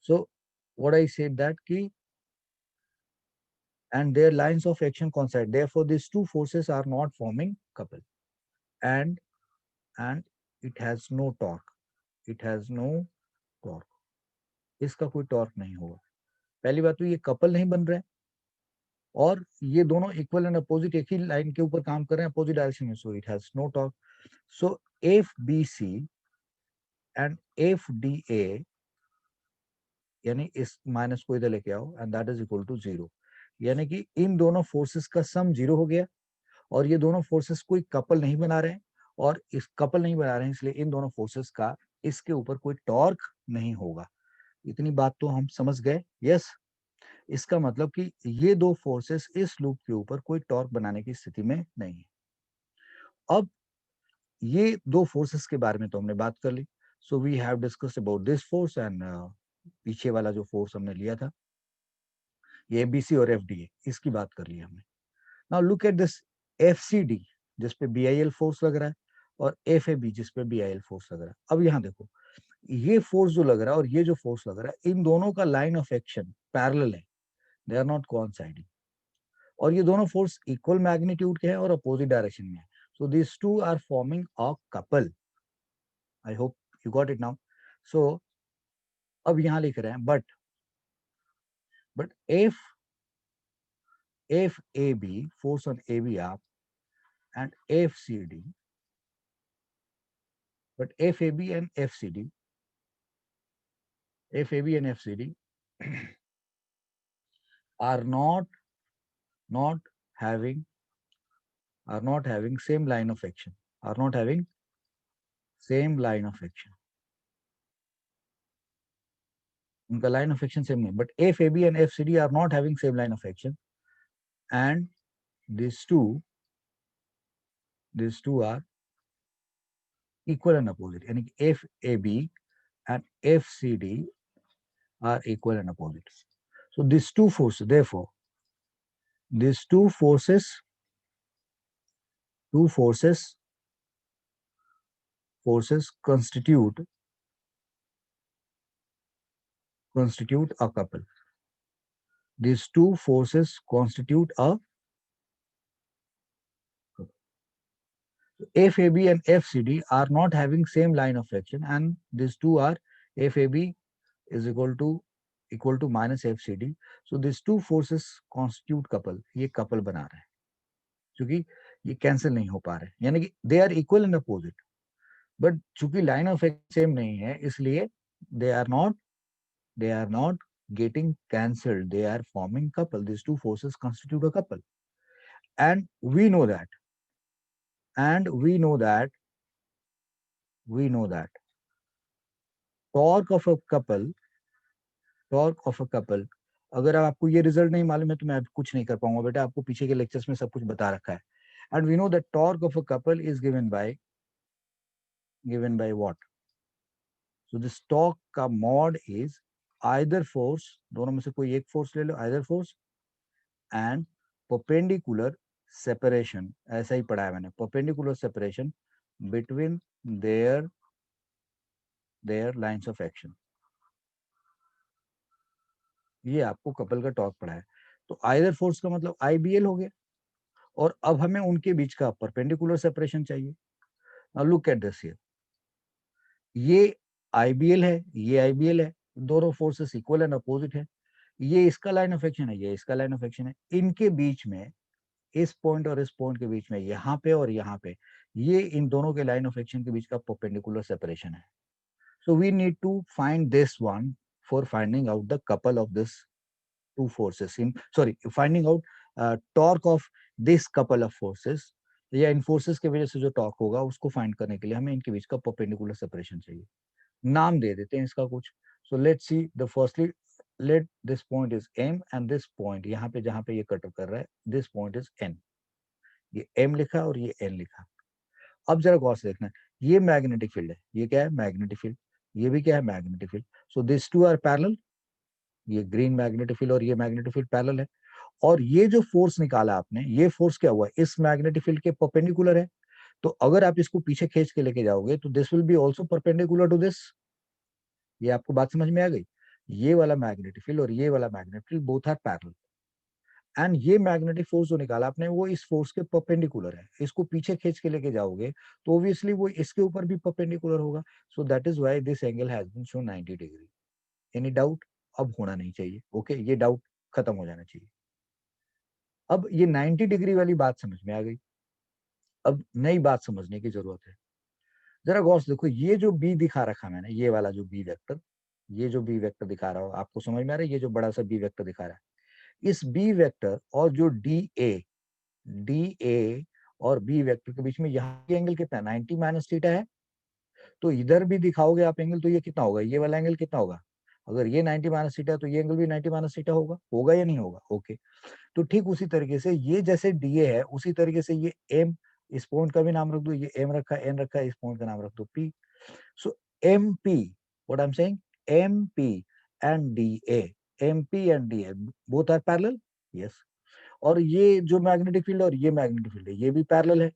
so what I said that ki and their lines of action coincide, therefore these two forces are not forming couple, and and it has no torque. इसका कोई टॉर्क नहीं होगा. पहली बात तो ये कपल नहीं बन रहे हैं, और ये दोनों इक्वल एंड अपोजिट एक ही लाइन के ऊपर काम कर रहे हैं अपोजिट डायरेक्शन में, so it has no torque. So F B C and F D A, यानी इस माइनस को इधर लेके आओ, and that is equal to 0. यानी कि इन दोनों फोर्सेस का सम 0 हो गया, और ये दोनों फोर्सेस कोई कपल नहीं बना रहे हैं, और इस कपल नहीं बना रहे हैं इसलिए इन दोनों फोर्सेस का इसके ऊपर कोई टॉर्क नहीं होगा. इतनी बात तो हम समझ गए. यस, इसका मतलब कि ये दो फोर्सेस इस लूप के ऊपर कोई टॉर्क बनाने की स्थिति में नहीं है. अब ये दो फोर्सेस के बारे में तो हमने बात कर ली. So we have discussed about this force and पीछे वाला जो फोर्स हमने लिया था, ये एबीसी और एफडीए, इसकी बात कर ली हमने। Now look at this FCD, जिसपे बीआईएल फोर्स लग रहा है, और एफएबी जिसपे बीआईएल फोर्स लग रहा है। अब यहाँ देखो, ये फोर्स जो लग रहा है और ये जो फोर्स लग रहा है, इन दोनों का लाइन ऑफ एक्शन पैरेलल है, दे आर नॉट कोइंसाइडिंग। और ये दोनों फोर्स इक्वल मैग्नीट्यूड के हैं और अपोजिट डायरेक्शन में है। So this two are forming a couple. I hope you got it now. So अब यहां लिख रहे हैं, but if AB, force on AB up, and FCD, but FAB and FCD are not having same line of action, are not having same line of action. उनका line of action same नहीं, but FAB and FCD are not having same line of action, and these two are equal and opposite. यानी कि FAB and FCD are equal and opposite. So these two forces, therefore, these two forces constitute a couple. These two forces constitute a couple. FAB and FCD are not having same line of action, and these two are FAB is equal to minus FCD. So these two forces constitute couple. ये couple बना रहे हैं, क्योंकि ये cancel नहीं हो पा रहे, यानी कि they are equal and opposite, but चूंकि लाइन ऑफ एक्शन सेम नहीं है, इसलिए they are not getting cancelled. They are forming couple. These two forces constitute a couple, and we know that torque of a couple, अगर आपको ये result नहीं मालूम है तो मैं कुछ नहीं कर पाऊंगा बेटा, आपको पीछे के लेक्चर्स में सब कुछ बता रखा है। And we know that torque of a couple is given by what? So this torque का मॉड इज आइदर फोर्स, दोनों में से कोई एक फोर्स ले लो, either force and perpendicular separation, ऐसा ही पढ़ा है मैंने, perpendicular separation between their lines of action. ये आपको कपल का टॉर्क पढ़ा है। तो आइदर फोर्स का मतलब आईबीएल हो गया, और अब हमें उनके बीच का परपेंडिकुलर सेपरेशन चाहिए। Now look at this here, ये आईबीएल है, ये आईबीएल है, दोनों फोर्सेस इक्वल एंड अपोजिट है। ये इसका लाइन ऑफ एक्शन है, ये इसका लाइन ऑफ एक्शन है। इनके बीच में, इस पॉइंट और इस पॉइंट के बीच में, यहाँ पे और यहाँ पे, ये इन दोनों के लाइन ऑफ एक्शन के बीच का परपेंडिकुलर सेपरेशन है। So we need to find this one for finding out the couple of this two forces in, sorry, finding out torque of this couple of forces, या इन forces की वजह से जो torque होगा उसको फाइंड करने के लिए हमें इनके बीच का परपेंडिकुलर सेपरेशन चाहिए। नाम दे देते हैं इसका कुछ। So let's see the firstly, let this point is m and this point यहाँ पे जहां पे ये कट कर रहा है, दिस पॉइंट इज n। ये m लिखा और ये n लिखा। अब जरा गौर से देखना, ये मैग्नेटिक फील्ड है, ये क्या है? Magnetic field. ये भी क्या है? Magnetic field. So this two are parallel, ये ग्रीन मैग्नेटिक फील्ड और ये मैग्नेटिक फील्ड पैरेलल है। और ये जो फोर्स निकाला आपने, ये फोर्स क्या हुआ? इस मैग्नेटिक फील्ड के परपेंडिकुलर है। तो अगर आप इसको पीछे खींच के लेके जाओगे तो this will be also perpendicular to this. ये आपको बात समझ में आ गई? ये वाला मैग्नेटिक फील्ड और ये वाला magnetic field both are parallel, and ये मैग्नेटिक फोर्स जो निकाला आपने वो इस फोर्स के परपेंडिकुलर है। इसको पीछे खींच के लेके जाओगे तो ऑब्वियसली वो इसके ऊपर भी परपेंडिकुलर होगा। So that is why this angle has been shown 90 degree. Any doubt? अब होना नहीं चाहिए। ओके, ये डाउट खत्म हो जाना चाहिए। अब ये 90 डिग्री वाली बात समझ में आ गई। अब नई बात समझने की जरूरत है। जरा गौर से देखो, ये जो बी दिखा रखा मैंने, ये वाला जो बी वेक्टर, ये जो बी वेक्टर दिखा रहा हो, आपको समझ में आ रहा है? ये जो बड़ा सा बी वेक्टर दिखा रहा है, इस बी वेक्टर और जो डी ए और बी वेक्टर के बीच में यहाँ एंगल कितना है? 90 माइनस थीटा है। तो इधर भी दिखाओगे आप एंगल तो ये कितना होगा? ये वाला एंगल कितना होगा? अगर ये 90 माइनस थीटा है तो ये एंगल भी 90 माइनस थीटा होगा। होगा या नहीं होगा? ओके। तो ठीक उसी तरीके से ये जैसे डी ए है, उसी तरीके से ये एम, इस पॉइंट का भी नाम रख दो, ये एम रखा है, एन रखा है, इस पॉइंट का नाम रख दो P. So M P, what I am saying, M P and D A MP and DA both are parallel, yes. और ये जो मैग्नेटिक फील्ड और ये मैग्नेटिक फील्ड है ये भी पैरेलल है।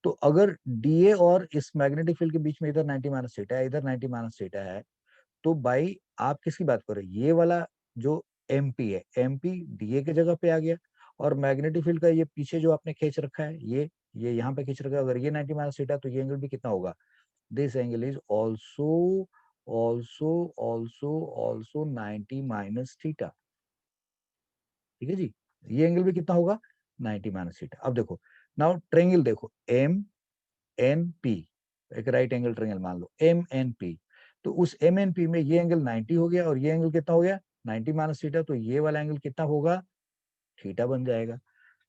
तो अगर डीए और इस मैग्नेटिक फील्ड के बीच में इधर 90 माइनस थीटा है, इधर 90 माइनस थीटा है, तो भाई आप किसकी बात कर रहे हैं? ये वाला जो एमपी है, एमपी डीए के जगह पे आ गया, और मैग्नेटिक फील्ड का ये पीछे जो आपने खींच रखा है, ये यहाँ पे खींच रखा है, अगर ये 90 माइनस थीटा तो ये एंगल भी कितना होगा? This angle is also also also also 90 minus theta. ठीक है जी, ये एंगल भी कितना होगा? 90 माइनस थीटा। अब देखो, नाउ ट्रेंगल देखो, एम एन पी, एक राइट एंगल ट्रेंगल मान लो एम एन पी। तो उस एम एन पी में ये एंगल 90 हो गया और ये एंगल कितना हो गया? 90 माइनस थीटा। तो ये वाला एंगल कितना होगा? थीटा बन जाएगा।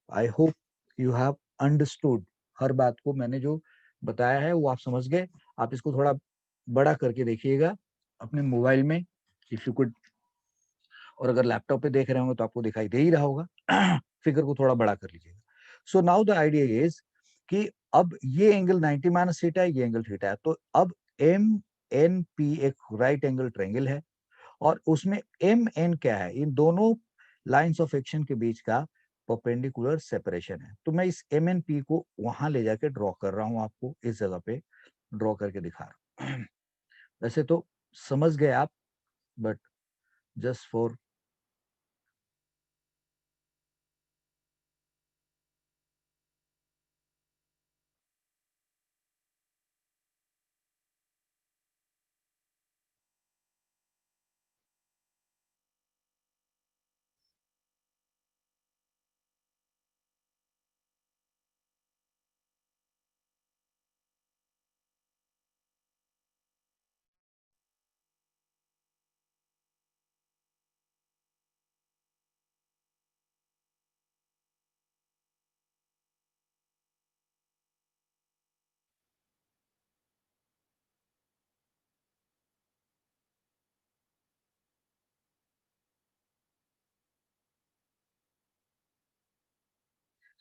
I hope you have understood. हर बात को मैंने जो बताया है वो आप समझ गए। आप इसको थोड़ा बड़ा करके देखिएगा अपने मोबाइल में, इफ यू कुड, और अगर लैपटॉप पे देख रहे होंगे तो आपको दिखाई दे ही रहा होगा। फिगर को थोड़ा बड़ा कर लीजिएगा। So now the idea is कि अब ये एंगल 90 माइनस थीटा है, ये एंगल थीटा है, तो अब एम एन पी एक राइट एंगल ट्रायंगल है, और उसमें एम एन क्या है? इन दोनों लाइंस ऑफ एक्शन के बीच का परपेंडिकुलर सेपरेशन है। तो मैं इस एम एन पी को वहां ले जाके ड्रॉ कर रहा हूं, आपको इस जगह पे ड्रॉ करके दिखा रहा हूं। वैसे तो समझ गए आप, but just for,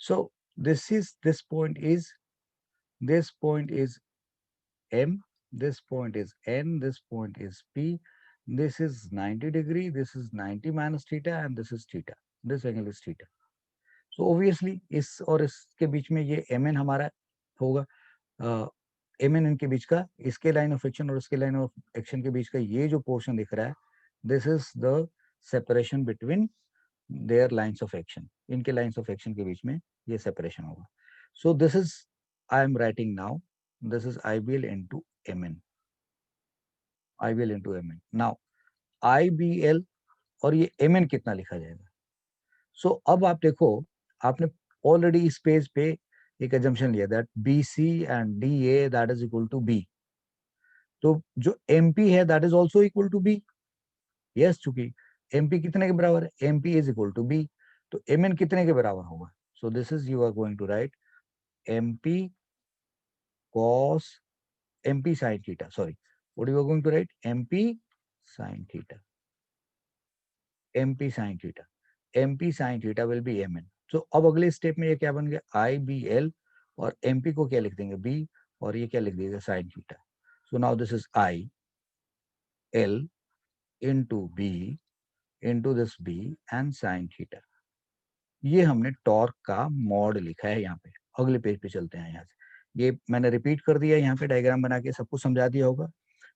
so this point is, this point is M, this point is N, this point is P, this is 90 degree, this is 90 minus theta, and this is theta. This angle is theta. So obviously इस और इसके बीच में ये mn हमारा होगा, mn इनके बीच का, इसके लाइन ऑफ एक्शन और इसके लाइन ऑफ एक्शन के बीच का ये जो पोर्शन दिख रहा है, this is the separation between their lines of action. इनके लाइंस ऑफ एक्शन के बीच में ये सेपरेशन होगा। So this is, I am writing now, this is IBL into mn, IBL into mn। Now IBL और ये mn कितना लिखा जाएगा? सो अब आप देखो, आपने ऑलरेडी इस पेज पे एक एजम्पशन लिया that BC and DA that is equal to B। तो जो MP है that is also equal to B। Yes, चूंकि MP कितने के बराबर है? MP is equal to B। तो MN कितने के बराबर होगा? So this is, you are going to write MP cos MP sin theta, sorry, what you are going to write? MP sin theta, MP sin theta, MP sin theta will be MN। so अब अगले step में ये क्या बन गया? IBL, और MP को क्या लिख देंगे? B, और ये क्या लिख देंगे? sin theta। so now this is IL into B into this B and sin theta। ये हमने टॉर्क का मॉड लिखा है यहाँ पे। अगले पेज पे चलते हैं यहाँ से। ये मैंने रिपीट कर दिया, यहाँ पे डायग्राम बना के सबको समझा दिया होगा,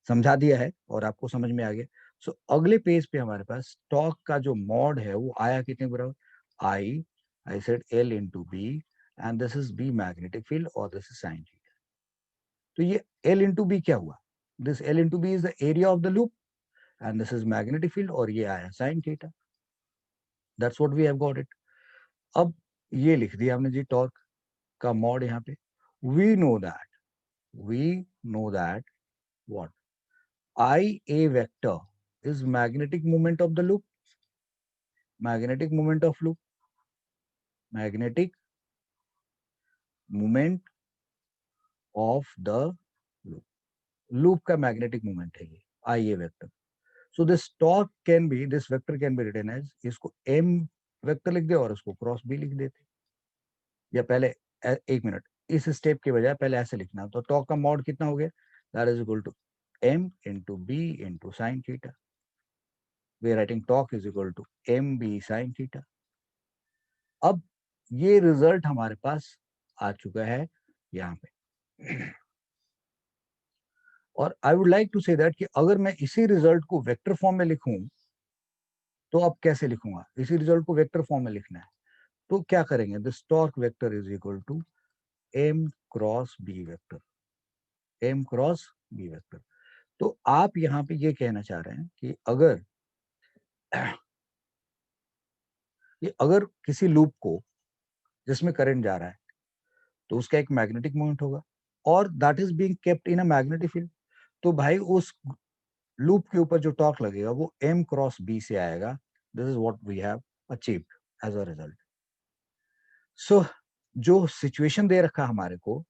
समझा दिया है और आपको समझ में आ गया। सो अगले पेज पे हमारे पास टॉर्क का जो मॉड है वो आया कितने बराबर? I said L into B, and this is B magnetic field, और दिस इज साइन थीटा। तो ये L into B क्या हुआ? This L into B is the area of the loop, and this is magnetic field, और ये आया sine theta. That's what we have got it. अब ये लिख दिया हमने जी टॉर्क का मॉड यहाँ पे। We know that, we know that what? I A vector is magnetic moment of the loop, magnetic moment of loop, magnetic moment of the loop, loop का magnetic moment है ये I A vector. So this torque can be, this vector can be written as, इसको M vector लिख दे और इसको cross B लिख देते, या पहले एक मिनट, इस स्टेप के बजाय पहले ऐसे लिखना। तो टॉर्क का मॉड कितना हो गया? That is equal to M into B into sin theta। we are writing torque is equal to mb sin theta. अब ये रिजल्ट हमारे पास आ चुका है यहाँ पे, और I would like to say that कि अगर मैं इसी रिजल्ट को वेक्टर फॉर्म में लिखूं तो अब कैसे लिखूंगा, इसी रिजल्ट को वेक्टर फॉर्म में लिखना है तो क्या करेंगे, this torque vector is equal to M cross B vector, M cross B vector. तो आप यहाँ पे ये कहना चाह रहे हैं कि अगर अगर किसी लूप को जिसमें करंट जा रहा है तो उसका एक मैग्नेटिक मोमेंट होगा और that is being kept in a magnetic field, तो भाई उस लूप के ऊपर जो टॉर्क लगेगा वो m क्रॉस b से आएगा। This is what we have achieved as a result. So जो सिचुएशन दे रखा हमारे को,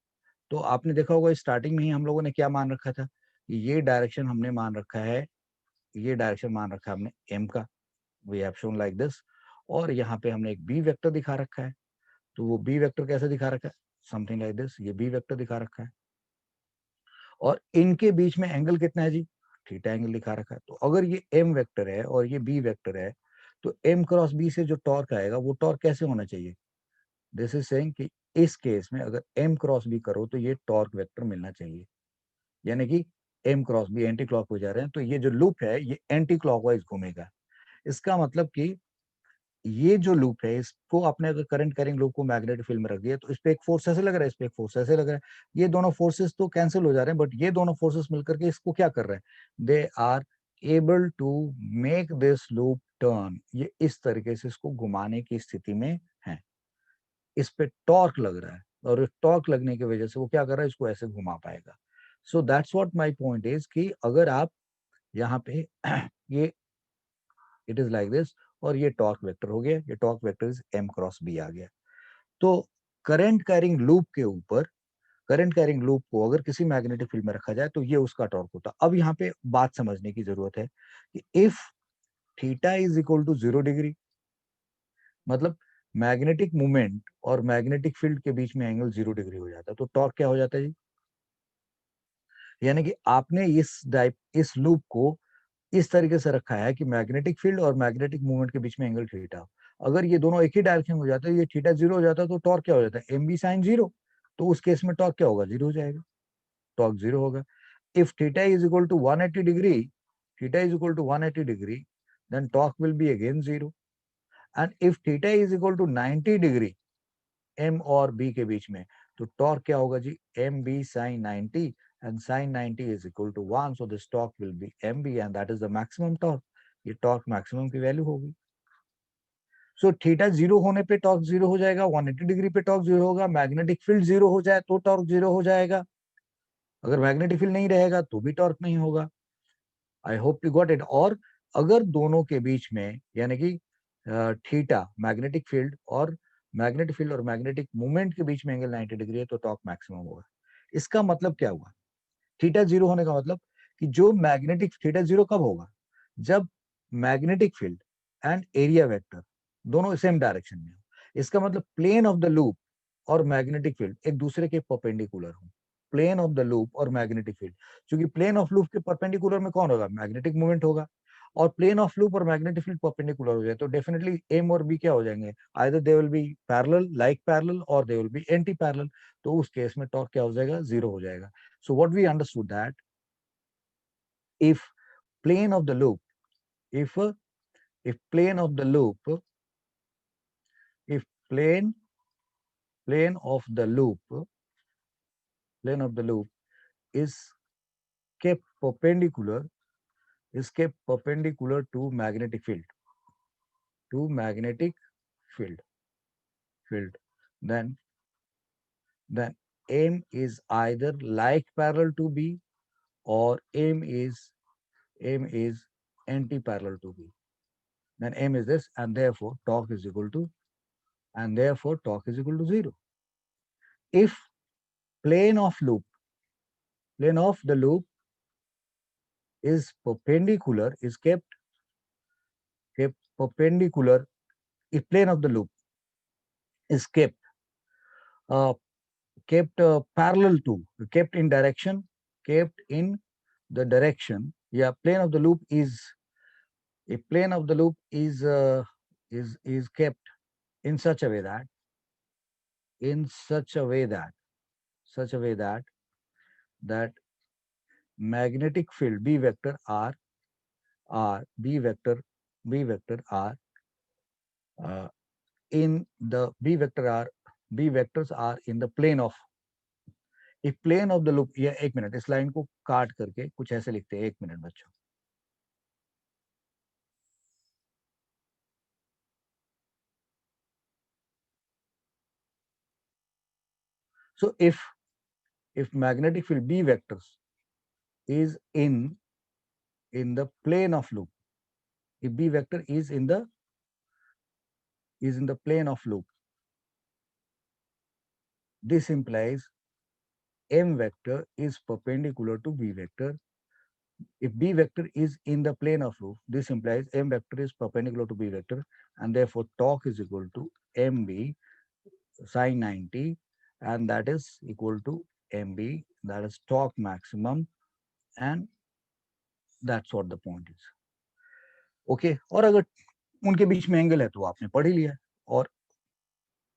तो आपने देखा होगा स्टार्टिंग में ही हम लोगों ने क्या मान रखा था, ये डायरेक्शन हमने मान रखा है, ये डायरेक्शन मान रखा है हमने m का, we have shown like this, और यहाँ पे हमने एक b वेक्टर दिखा रखा है। तो वो b वेक्टर कैसे दिखा रखा है, समथिंग लाइक दिस, ये b वेक्टर दिखा रखा है और इनके बीच में एंगल कितना है जी, थीटा एंगल दिखा रखा है। तो अगर ये m वेक्टर है और ये b वेक्टर है तो m क्रॉस b से जो टॉर्क आएगा वो टॉर्क कैसे होना चाहिए, दिस इज सेइंग कि इस केस में अगर m क्रॉस b करो तो ये टॉर्क वेक्टर मिलना चाहिए, यानी कि m cross b anti clockwise जा रहे हैं तो ये जो लूप है ये एंटी क्लॉकवाइज घूमेगा। इसका मतलब कि ये जो लूप है इसको आपने अगर करंट कैरिंग लूप को मैग्नेटिक फील्ड में रख दिया तो इस पे एक फोर्स ऐसे लग रहा है, इस पे एक फोर्स ऐसे लग रहा है, ये दोनों फोर्सेस तो कैंसिल हो जा रहे हैं, बट ये दोनों फोर्सेस मिलकर के इसको क्या कर रहे हैं, they are able to make this loop turn, ये इस तरीके से इसको घुमाने की स्थिति में है, इस पे टॉर्क लग रहा है और टॉर्क लगने की वजह से वो क्या कर रहा है, इसको ऐसे घुमा पाएगा। So that's what my point is कि अगर आप यहाँ पे ये इट इज लाइक दिस और ये टॉर्क वेक्टर हो गया, ये torque vector is m cross b आ गया। तो करंट कैरिंग लूप के ऊपर, करंट कैरिंग लूप को अगर किसी मैग्नेटिक फील्ड में रखा जाए तो ये उसका टॉर्क होता। अब यहाँ पे बात समझने की जरूरत है कि if theta is equal to 0 degree, मतलब मैग्नेटिक मूवमेंट और मैग्नेटिक फील्ड के बीच में एंगल 0 डिग्री हो जाता है तो टॉर्क क्या हो जाता है जी, यानी कि आपने इस लूप को इस तरीके से रखा है कि मैग्नेटिक फील्ड और मैग्नेटिक मूवमेंट के बीच में एंगल थीटा, अगर ये दोनों एक ही डायरेक्शन में हो जाता है, ये थीटा 0 हो जाता है तो टॉर्क क्या हो जाता है, mb sin 0, तो उस केस में टॉर्क क्या होगा, 0 हो जाएगा, टॉर्क 0 होगा। If theta is equal to 180 degree, theta is equal to 180 degree, then torque will be again 0, and if theta is equal to 90 degree m और b के बीच में, तो टॉर्क क्या होगा जी, mb sin 90, and sin 90 is equal to 1, so this torque will be mb and that is the maximum torque, ये torque maximum की value होगी। सो थीटा 0 होने पे टॉर्क 0 हो जाएगा, 180 डिग्री पे टॉर्क 0 होगा, मैग्नेटिक फील्ड 0 हो जाए तो टॉर्क 0 हो जाएगा, अगर मैग्नेटिक फील्ड नहीं रहेगा तो भी टॉर्क नहीं होगा। आई होप यू गॉट इट। और अगर दोनों के बीच में यानी कि थीटा मैग्नेटिक फील्ड और मैग्नेटिक मूवमेंट के बीच में एंगल 90 डिग्री है तो टॉर्क मैक्सिमम होगा। इसका मतलब क्या हुआ, थीटा 0 होने का मतलब कि जो मैग्नेटिक, थीटा 0 कब होगा, जब magnetic field and area vector दोनों सेम डायरेक्शन में हो। इसका मतलब प्लेन ऑफ द लूप और मैग्नेटिक फील्ड एक दूसरे के परपेंडिकुलर हो, प्लेन ऑफ द लूप और मैग्नेटिक फील्ड, क्योंकि प्लेन ऑफ लूप के परपेंडिकुलर में कौन होगा, मैग्नेटिक मूवमेंट होगा, और प्लेन ऑफ लूप और मैग्नेटिक फील्ड परपेंडिकुलर हो जाए तो डेफिनेटली एम और बी क्या हो जाएंगे, either they will be parallel, like parallel, और they will be anti parallel, तो उस केस में टॉर्क क्या हो जाएगा, 0 हो जाएगा। So what we understood that if plane of the loop, if if plane of the loop, if plane of the loop, plane of the loop is kept perpendicular, is kept perpendicular to magnetic field, to magnetic field, field, then then M is either like parallel to B or M is anti-parallel to B. Then M is this, and therefore torque is equal to, and therefore torque is equal to 0. If plane of loop, plane of the loop is perpendicular, is kept perpendicular, if plane of the loop is uh, kept parallel to, kept in direction, kept in the direction, yeah, plane of the loop is A plane of the loop is kept in such a way that in such a way that such a way that that magnetic field B vector R B vector are uh, in the B vectors are in the plane of एक plane of the loop. या एक minute, इस line को काट करके कुछ ऐसे लिखते हैं, एक मिनट बच्चों। सो if magnetic field B vectors is in the plane of loop, if B vector is in the plane of loop, this implies M vector is perpendicular to B vector. If B vector is in the plane of loop, this implies M vector is perpendicular to B vector, and therefore torque is equal to MB sine 90, and that is equal to MB, that is torque maximum, and that's what the point is. Okay, और अगर उनके बीच में angle है तो आपने पढ़ ही लिया। और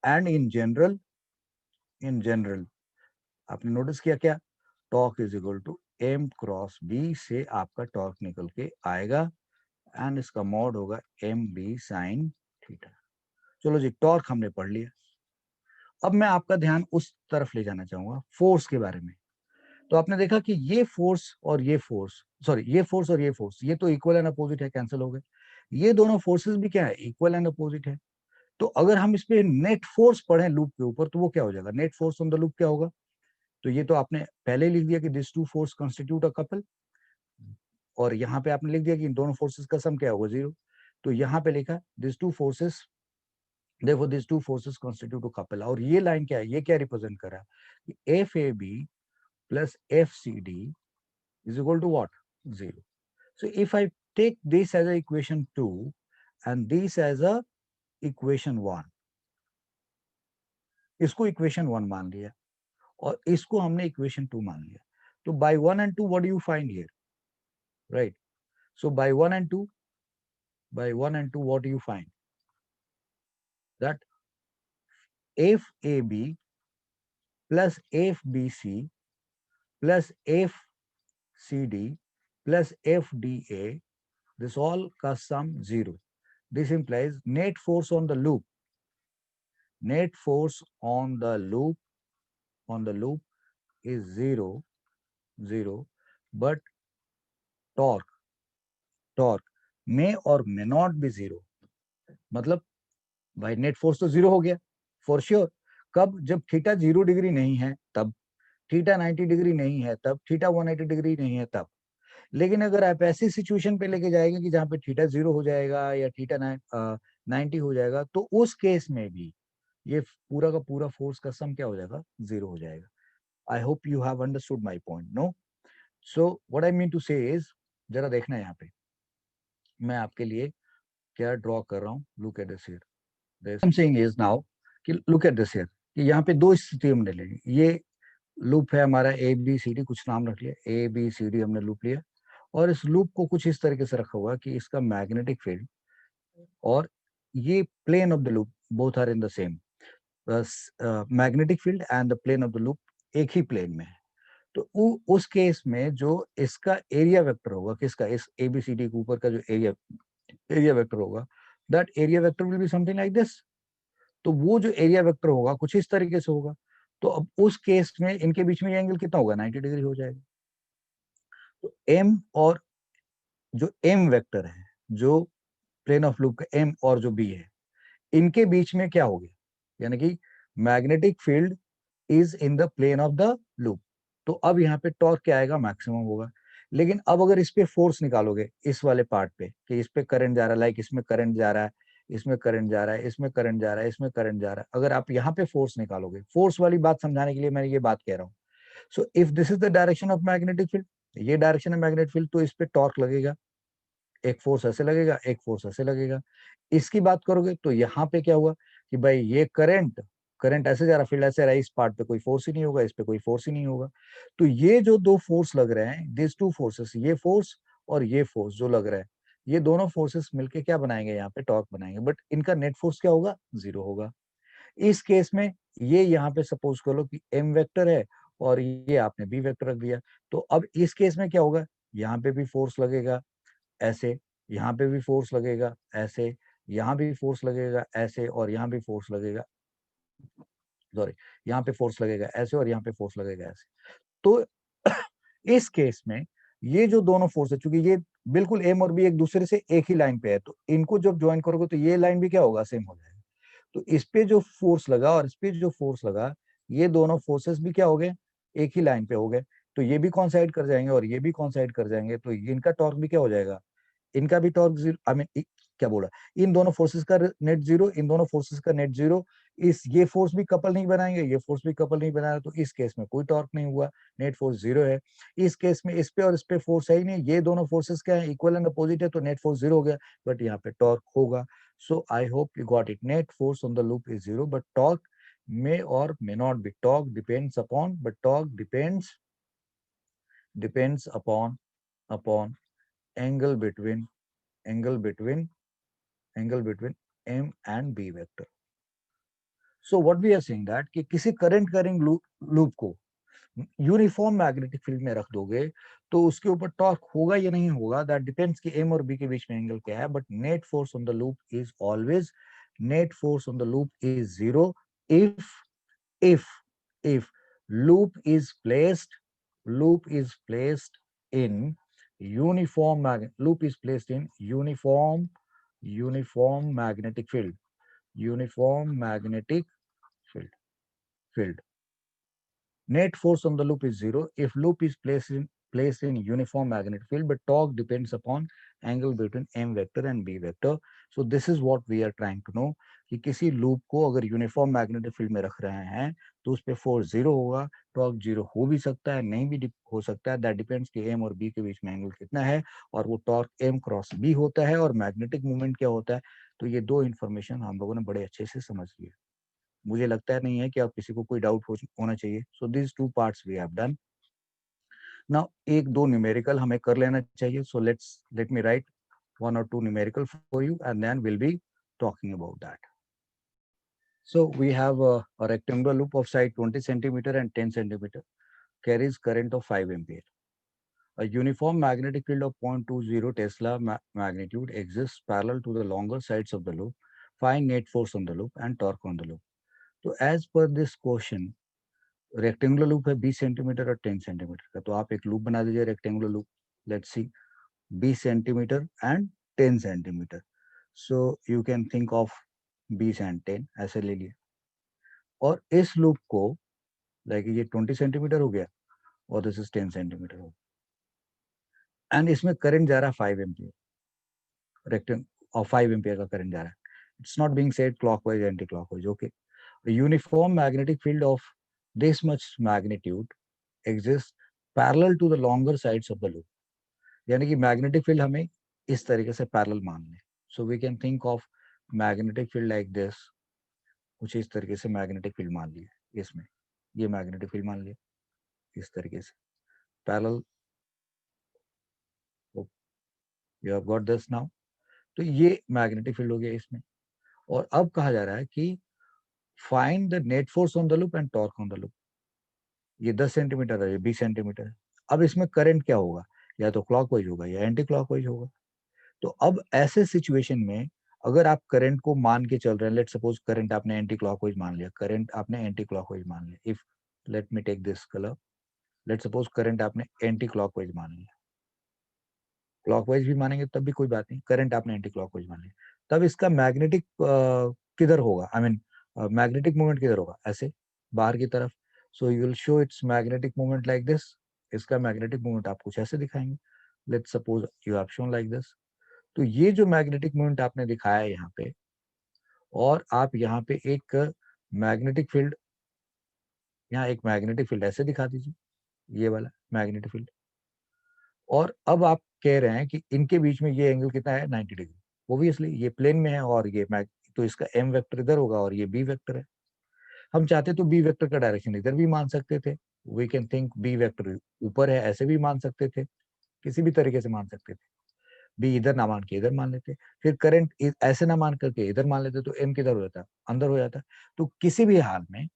एंड इन जनरल आपने नोटिस किया क्या, torque is equal to M cross B से आपका टॉर्क निकल के आएगा, एंड इसका मॉड होगा एम बी साइन थीटा। चलो जी, टॉर्क हमने पढ़ लिया। अब मैं आपका ध्यान उस तरफ ले जाना चाहूंगा, फोर्स के बारे में। तो आपने देखा कि ये फोर्स और ये फोर्स, सॉरी ये फोर्स और ये फोर्स, ये तो इक्वल एंड अपोजिट है, कैंसिल हो गए। ये दोनों फोर्सेस भी क्या है, इक्वल एंड अपोजिट है। तो अगर हम इस पे नेट फोर्स पढ़ें लूप के ऊपर, तो वो क्या हो जाएगा, net force on the loop क्या होगा। तो ये तो आपने पहले ही लिख दिया कि this two force constitute a couple, और यहाँ पे आपने लिख दिया कि इन दोनों फोर्सेस का सम क्या होगा, जीरो। तो यहाँ पे लिखा दिस टू फोर्सेस, देखो this two forces constitute a couple. और ये लाइन क्या है, ये क्या रिप्रेजेंट कर रहा है, F A B plus F C D is equal to what, zero. So if I take this as a equation 2 and this as a equation 1, इसको इक्वेशन 1 मान लिया और इसको हमने इक्वेशन 2 मान लिया, तो bye 1 and 2 what do you find here, right? So by 1 and 2, what do you find, that FAB plus FBC plus FCD plus FDA, this all का sum 0. This implies net force on the loop, net force on the loop is 0, but torque may or may not be 0। मतलब भाई net force तो 0 हो गया for sure. कब, जब theta 0 degree नहीं है तब, थीटा 90 डिग्री नहीं है तब, थीटा 180 डिग्री नहीं है तब। लेकिन अगर आप ऐसी सिचुएशन पे लेके जाएंगे कि जहाँ पे थीटा 0 हो जाएगा या थीटा 90 हो जाएगा, तो उस केस में भी ये पूरा का पूरा फोर्स का सम क्या हो जाएगा, 0 हो जाएगा। I hope you have understood my point, no? So what I mean to say is, जरा देखना यहाँ पे मैं आपके लिए क्या ड्रॉ कर रहा हूँ। Look at this here, this I am saying is now कि लुक एट दिस हियर, कि यहाँ पे दो स्थिति हमने ले ली। ये लूप है हमारा ए बी सी डी, कुछ नाम रख लिया, ए बी सी डी हमने लूप लिया, और इस लूप को कुछ इस तरीके से रखा हुआ कि इसका मैग्नेटिक फील्ड और ये plane of the loop both are in the same, magnetic field and the plane of the loop एक ही प्लेन में है। तो उस केस में जो इसका एरिया वेक्टर होगा, किसका, इस एबीसीडी के ऊपर का जो एरिया वेक्टर होगा, that area vector will be something like this. तो वो जो एरिया वेक्टर होगा कुछ इस तरीके से होगा। तो अब उस केस में इनके बीच में एंगल कितना होगा, 90 डिग्री हो जाएगा। तो एम और जो एम वेक्टर है, जो प्लेन ऑफ लूप का एम और जो बी है, इनके बीच में क्या हो गया, यानी कि magnetic field is in the plane of the loop. तो अब यहाँ पे टॉर्क क्या आएगा, मैक्सिमम होगा। लेकिन अब अगर इस पे फोर्स निकालोगे, इस वाले पार्ट पे, कि इस पे करंट जा रहा है, लाइक इसमें करंट जा रहा है, इसमें करंट जा रहा है, इसमें करंट जा रहा है, इसमें करंट जा रहा है, अगर आप यहाँ पे फोर्स निकालोगे, फोर्स वाली बात समझाने के लिए मैंने ये बात कह रहा हूँ। So if this is the direction of magnetic field, ये डायरेक्शन है मैग्नेटिक फील्ड, तो इस पे टॉर्क लगेगा, एक फोर्स ऐसे लगेगा, एक फोर्स ऐसे लगेगा। इसकी बात करोगे तो यहाँ पे क्या हुआ कि भाई ये करंट करंट ऐसे जा रहा, फील्ड ऐसे रहा, इस पार्ट पे कोई फोर्स ही नहीं होगा, इस पे कोई फोर्स ही नहीं होगा। तो ये जो दो फोर्स लग रहे हैं, दिस टू फोर्सेस, ये फोर्स और ये फोर्स जो लग रहा है, ये दोनों फोर्सेस मिलके क्या बनाएंगे, यहाँ पे टॉर्क बनाएंगे, बट इनका नेट फोर्स क्या होगा, 0 होगा। इस केस में ये यहाँ पे सपोज कर लो कि m वेक्टर है और ये आपने b वेक्टर रख दिया, तो अब इस केस में क्या होगा, यहाँ पे भी फोर्स लगेगा ऐसे, यहाँ पे भी फोर्स लगेगा ऐसे, यहाँ भी फोर्स लगेगा ऐसे, और यहाँ भी फोर्स लगेगा, सॉरी, यहाँ पे फोर्स लगेगा ऐसे और यहाँ पे फोर्स लगेगा ऐसे। तो इस केस में ये जो दोनों फोर्स है, चूंकि ये बिल्कुल एम और बी एक दूसरे से एक ही लाइन पे है, तो इनको जब ज्वाइन करोगे तो ये लाइन भी क्या होगा, सेम हो जाएगा। तो इस पे जो फोर्स लगा और इस पे जो फोर्स लगा, ये दोनों फोर्सेस भी क्या हो गए, एक ही लाइन पे हो गए। तो ये भी कॉन्साइड कर जाएंगे और ये भी कॉन्साइड कर जाएंगे, तो इनका टॉर्क भी क्या हो जाएगा, इनका भी टॉर्क जीरो, आई मीन क्या बोला, इन दोनों फोर्सेस का नेट जीरो, इन दोनों फोर्सेस का नेट जीरो। इस ये फोर्स भी कपल नहीं बनाएंगे, ये फोर्स भी कपल नहीं बनाया, तो इस केस में कोई टॉर्क नहीं हुआ, नेट फोर्स जीरो है। इस केस में इस पे और इस पे फोर्स है ही नहीं, ये दोनों फोर्सेस क्या है, इक्वल एंड अपोजिट है, तो नेट फोर्स जीरो हो गया, बट यहाँ पे टॉर्क होगा। So I hope you got it, net force on the loop is zero, but torque may or may not be, torque depends upon, but torque depends upon angle between angle between angle between m and b vector. So what we are saying that कि किसी current carrying loop को uniform magnetic field में रख दोगे तो उसके ऊपर torque होगा या नहीं होगा, दैट डिपेंड्स कि एम और बी के बीच में एंगल क्या है, but net force on the loop is always, net force on the loop is zero if if if loop is placed in loop is placed in uniform magnetic field, uniform magnetic field. Net force on the loop is zero if loop is placed in uniform magnetic field, but torque depends upon angle between m vector and b vector. So this is what we are trying to know कि किसी loop को अगर uniform magnetic field में रख रहे हैं तो उस पे फोर्स जीरो होगा, टॉर्क जीरो हो भी सकता है, नहीं भी हो सकता है, दैट डिपेंड्स कि एम और बी के बीच में एंगल कितना है, और वो टॉर्क एम क्रॉस बी होता है और मैग्नेटिक मूवमेंट क्या होता है। तो ये दो इंफॉर्मेशन हम लोगों ने बड़े अच्छे से समझ लिया। मुझे लगता है नहीं है कि आप किसी को कोई डाउट होना चाहिए। So this two parts we have done. Now एक दो न्यूमेरिकल हमें कर लेना चाहिए, so let me write one or two numerical for you and then we'll be talking about that. So we have a rectangular loop of side 20 centimeter and 10 centimeter carries current of 5 ampere. A uniform magnetic field of 0.20 Tesla magnitude exists parallel to the longer sides of the loop. Find net force on the loop and torque on the loop. So as per this question, rectangular loop है 20 centimetre और 10 centimetre का, तो आप एक loop बना दीजिए rectangular loop, let's see 20 centimetre and 10 centimetre. So you can think of 20 and 10 ऐसे ले लिए, और इस लूप को लाइक ये 20 सेंटीमीटर हो गया और दिस इज 10 सेंटीमीटर हो गया, एंड इसमें करंट जा रहा है 5 एम्पियर, रेक्टेंग और 5 एम्पियर का करंट जा रहा है। It's not being said clockwise anti clockwise, okay. Uniform magnetic field of this much magnitude exists parallel to the longer sides of the loop, यानी कि मैग्नेटिक फील्ड हमें इस तरीके से पैरेलल मान लें। So we can think of magnetic field like this, कुछ इस तरीके से मैग्नेटिक फील्ड मान लिया, इसमें ये मैग्नेटिक फील्ड मान लिया इस तरीके से parallel, you have got this now. तो ये मैग्नेटिक फील्ड हो गया इसमें, और अब कहा जा रहा है कि find the net force on the loop and torque on the loop. ये 10 सेंटीमीटर है, ये 20 सेंटीमीटर है। अब इसमें करंट क्या होगा, या तो क्लॉकवाइज होगा या एंटी क्लॉकवाइज होगा। तो अब ऐसे सिचुएशन में अगर आप करंट को मान के चल रहे हैं, लेट सपोज करंट आपने एंटी क्लॉकवाइज मान लिया, करंट आपने एंटी क्लॉकवाइज मान लिया, if let me take this colour, let suppose current आपने एंटी क्लॉकवाइज मान लिया, क्लॉकवाइज भी मानेंगे तब भी कोई बात नहीं, करंट आपने एंटी क्लॉकवाइज मान लिया, तब इसका मैग्नेटिक किधर होगा, आई मीन मैग्नेटिक मूवमेंट किधर होगा, ऐसे बाहर की तरफ। सो you will show it's magnetic movement like this, इसका मैग्नेटिक मूवमेंट आप कुछ ऐसे दिखाएंगे, let suppose you have shown like this. तो ये जो मैग्नेटिक मूवमेंट आपने दिखाया है यहाँ पे, और आप यहाँ पे एक मैग्नेटिक फील्ड, यहाँ एक मैग्नेटिक फील्ड ऐसे दिखा दीजिए, ये वाला मैग्नेटिक फील्ड, और अब आप कह रहे हैं कि इनके बीच में ये एंगल कितना है, 90 डिग्री, ओब्वियसली ये प्लेन में है, और ये तो इसका एम वेक्टर इधर होगा और ये बी वेक्टर है। हम चाहते तो बी वेक्टर का डायरेक्शन इधर भी मान सकते थे, we can think B vector ऊपर है, ऐसे भी मान सकते थे, किसी भी तरीके से मान सकते थे, बी इधर ना मान के इधर मान लेते, फिर करंट ऐसे ना मान करके इधर मान लेते, तो एम किधर हो जाता, अंदर हो जाता। तो किसी भी हाल में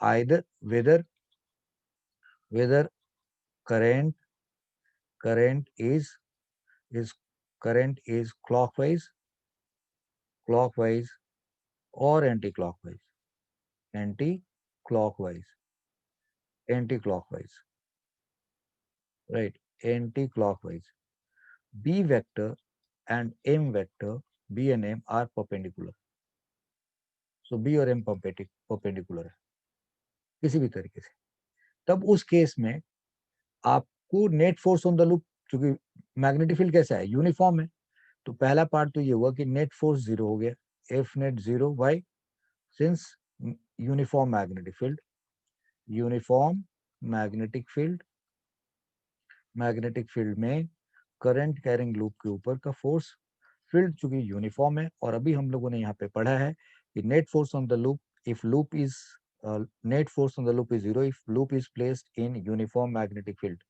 either whether whether current current is current is clockwise or anti clockwise anti clockwise right, anti clockwise. B vector and m vector, b and m are perpendicular, so b और m perpendicular है किसी भी तरीके से। तब उस case में आपको net force on the loop, क्योंकि मैग्नेटिक फील्ड कैसा है, यूनिफॉर्म है, तो पहला पार्ट तो ये हुआ कि नेट फोर्स जीरो हो गया, F net zero, why, since uniform magnetic field, uniform magnetic field magnetic field में करंट कैरिंग लूप के ऊपर का फोर्स, फील्ड चूंकि यूनिफॉर्म है, और अभी हम लोगों ने यहाँ पे पढ़ा है कि net force on the loop if loop is net force on the loop is zero if loop is placed in uniform magnetic field.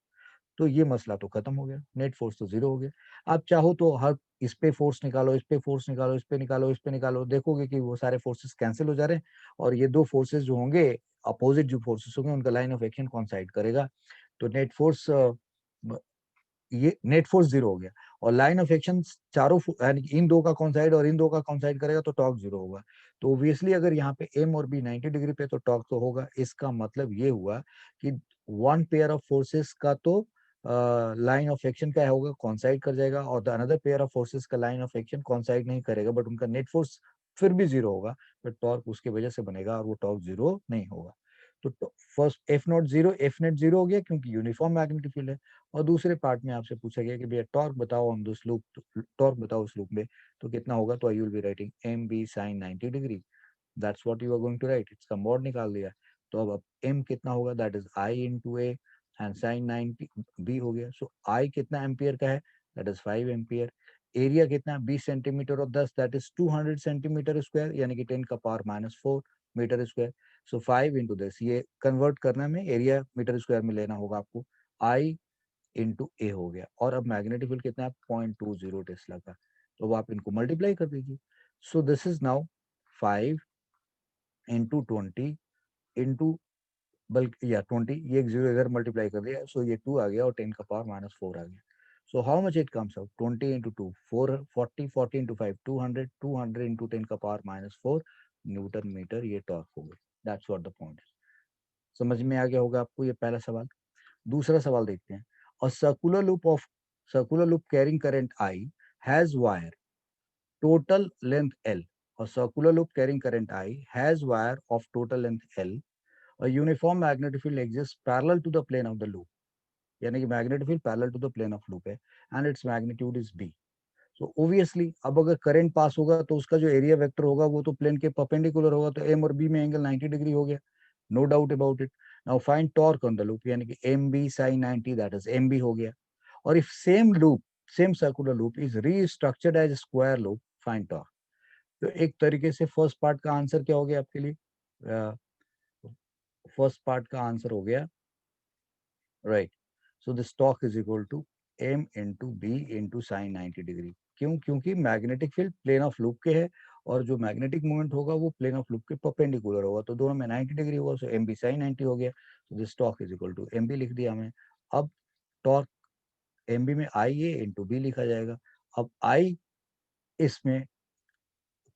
तो ये मसला तो खत्म हो गया, नेट फोर्स तो जीरो हो गया। आप चाहो तो हर इस पे फोर्स निकालो, इस पे फोर्स निकालो, इस पे निकालो, इस पे निकालो, देखोगे कि वो सारे फोर्सेस कैंसिल हो जा रहे हैं, और ये दो फोर्सेस जो होंगे, अपोजिट जो फोर्सेस होंगे, उनका लाइन ऑफ एक्शन कॉन्साइड करेगा। तो नेट फोर्स ये नेट फोर्स जीरो हो गया, और लाइन ऑफ एक्शन चारों यानी कि इन दो का कॉन्साइड और इन दो का कॉन्साइड करेगा, तो टॉर्क जीरो होगा। तो ऑब्वियसली अगर यहाँ पे एम और बी 90 डिग्री पे, तो टॉर्क तो होगा। इसका मतलब ये हुआ कि वन पेयर ऑफ फोर्सेस का तो लाइन ऑफ एक्शन क्या होगा, कॉन्साइड कर जाएगा, और the another pair of forces का लाइन ऑफ एक्शन कॉन्साइड नहीं करेगा, बट उनका नेट फोर्स फिर भी जीरो होगा, बट टॉर्क उसके वजह से बनेगा, और वो टॉर्क जीरो नहीं होगा। तो फर्स्ट एफ नेट जीरो हो गया क्योंकि यूनिफॉर्म मैग्नेटिक फील्ड है। और दूसरे पार्ट में आपसे पूछा गया कि भैया टॉर्क बताओ ऑन दिस लूप, टॉर्क बताओ उस लूप में, तो कितना होगा, तो I will be writing M B sine 90 degree, that's what you are going to write, इसका मॉड निकाल दिया। तो अब एम कितना होगा, that is I into A, and sine 90 B हो गया। सो आई कितना एम्पियर का है, दैट इज 5 एम्पियर। एरिया कितना, 20 सेंटीमीटर और 10, दैट इज 200 सेंटीमीटर स्क्वायर, यानी कि 10 का power minus 4 metre square. So 5 into this, ये कन्वर्ट करना में एरिया मीटर स्क्वायर में लेना होगा आपको, आई इंटू ए हो गया। और अब मैग्नेटिक फील्ड कितना है, 0.20 टेस्ला का, तो अब आप इनको मल्टीप्लाई कर दीजिए। सो this is now 5 into 20 into, बल्कि या 20, ये एक जीरो इधर मल्टीप्लाई कर दिया, सो ये 2 आ गया, और 10 का पावर माइनस 4 आ गया। So how much it comes out, 20 into 2 4, 40, 40 into 5 200, 200 into 10 का पावर माइनस 4 न्यूटन मीटर, ये टॉर्क हो गई। दैट्स व्हाट द पॉइंट है। समझ में आ गया होगा आपको ये पहला सवाल। दूसरा सवाल देखते हैं। A circular loop carrying current I has wire total length L. A circular loop carrying current I has wire of total length L. A uniform magnetic field exists parallel to the plane of the loop. यानी कि magnetic field parallel to the plane of loop है, and its magnitude is B. So obviously अब अगर current pass होगा तो उसका जो area vector होगा वो तो प्लेन के परपेंडिकुलर होगा, तो एम और बी में एंगल 90 डिग्री हो गया, no doubt about it. Now find torque on the loop, यानी कि M B sine 90, that is M B हो गया। और if same circular loop is restructured as square loop, find torque. तो एक तरीके से फर्स्ट पार्ट का आंसर क्या हो गया आपके लिए, फर्स्ट पार्ट का आंसर हो गया right. So this torque is equal to M into B into sine 90 degree. क्यों, क्योंकि magnetic field plane of loop के है, और जो मैग्नेटिक मूवमेंट होगा वो प्लेन ऑफ लूप के परपेंडिकुलर होगा, तो दोनों में 90 डिग्री होगा, सो एम बी साइन 90 हो गया। तो this torque is equal to M B लिख दिया हमने। अब टॉर्क एम बी में आई ए इंटू बी लिखा जाएगा। अब आई, इसमें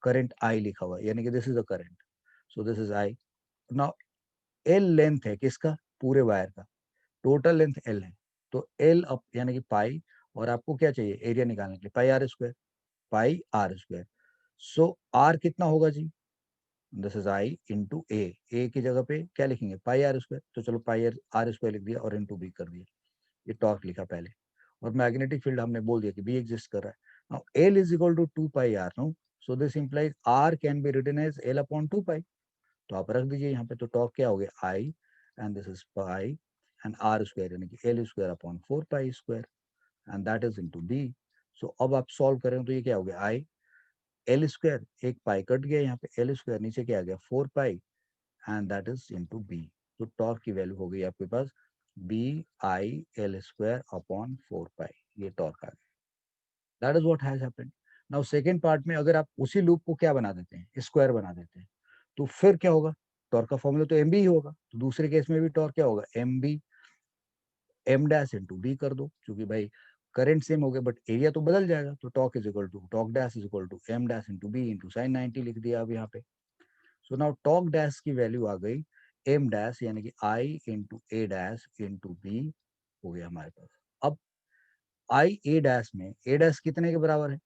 करंट आई लिखा हुआ है, यानी कि this is a current, so this is I. Now L length है किसका, पूरे वायर का, टोटल लेंथ एल है, तो एल अप यानी कि पाई, और आपको क्या चाहिए, एरिया निकालने के लिए, pi r square, pi r square. So r कितना होगा जी, this is I into A की जगह पे क्या लिखेंगे, पाई आर स्क्वायर, तो चलो पाई आर स्क्वायर लिख दिया और इंटू बी कर दिया, ये टॉर्क लिखा पहले। और मैग्नेटिक फील्ड हमने बोल दिया कि बी एग्जिस्ट कर रहा है। Now L is equal to 2 pi R, no, so this implies R can be written as L upon 2 pi. तो आप रख दीजिए यहाँ पे, तो टॉर्क क्या हो गया, I, and this is pi, and r square यानी कि L square upon 4 pi square, and that is into B. So अब आप सॉल्व करें तो ये क्या हो गया, आई एल स्क्वायर, एक पाई कट गया यहाँ पे, एल स्क्वायर नीचे क्या आ गया 4 pi, and that is into B. तो टॉर्क की वैल्यू हो गई आपके पास B I L square upon 4 pi, ये टॉर्क आ गया। That is what has happened. Now second part में अगर आप उसी लूप को क्या बना देते हैं, स्क्वायर बना देते हैं, तो फिर क्या होगा, टॉर्क का फॉर्मूला तो एम बी ही होगा। तो दूसरे केस में भी टॉर्क क्या होगा, M B M dash into B कर दो, क्योंकि भाई करंट सेम हो गया बट एरिया तो बदल जाएगा। तो torque is equal to torque dash is equal to M dash into B into sine 90 लिख दिया अब यहाँ पे। सो नाउ टॉर्क डैश की वैल्यू आ गई एम डैश यानी कि I into A dash into B हो गया हमारे पास। अब आई ए डैश में ए डैश कितने के बराबर है,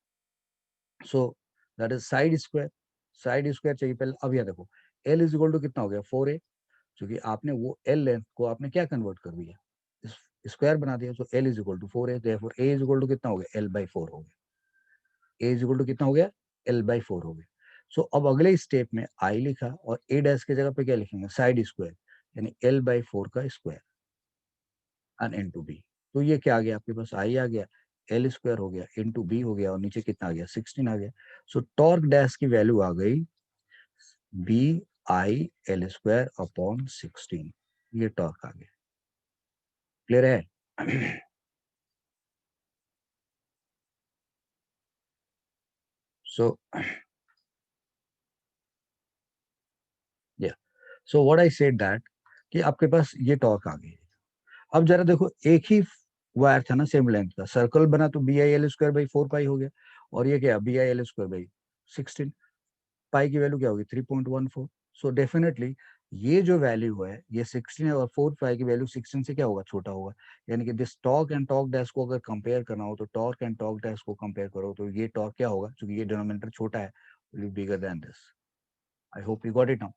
सो that is side square. Side square चाहिए पहले। अब यहाँ देखो एल इज इक्वल टू कितना हो गया 4a, क्योंकि आपने वो एल लेंथ को आपने क्या कन्वर्ट कर दिया, स्क्वायर बना दिया। So L is equal to 4a, therefore A is equal to कितना हो गया, एल बाई 4 हो गया। ए इज इक्वल टू कितना हो गया, एल बाई 4 हो गया। सो अब अगले स्टेप में आई लिखा और ए डैश की जगह पे क्या लिखेंगे, साइड स्क्वायर, यानी एल बाई 4 का स्क्वायर एंड इनटू बी। तो ये क्या आ गया आपके पास, आई आ गया, एल स्क्वायर हो गया इंटू बी हो गया, और नीचे कितना आ गया 16 आ गया। सो टॉर्क डैश की वैल्यू आ गई B I L square upon 16। ये टॉर्क आ गया। क्लियर है? सो या so what I said that कि आपके पास ये टॉर्क आ गई। अब जरा देखो एक ही वायर था ना सेम लेंथ का, सर्कल बना तो B I L square by 4 pi हो गया, और ये क्या B I L square by 16, pi की वैल्यू क्या होगी 3.14। सो डेफिनेटली ये जो वैल्यू है ये 16 है, और 4 पाई की वैल्यू 16 से क्या होगा, छोटा होगा। यानी कि this torque and torque dash को अगर कंपेयर करना हो तो टॉर्क एंड टॉर्क डैश को कंपेयर करो तो ये टॉर्क क्या होगा, क्योंकि ये डिनोमिनेटर छोटा है, will be bigger than this. I hope you got it now.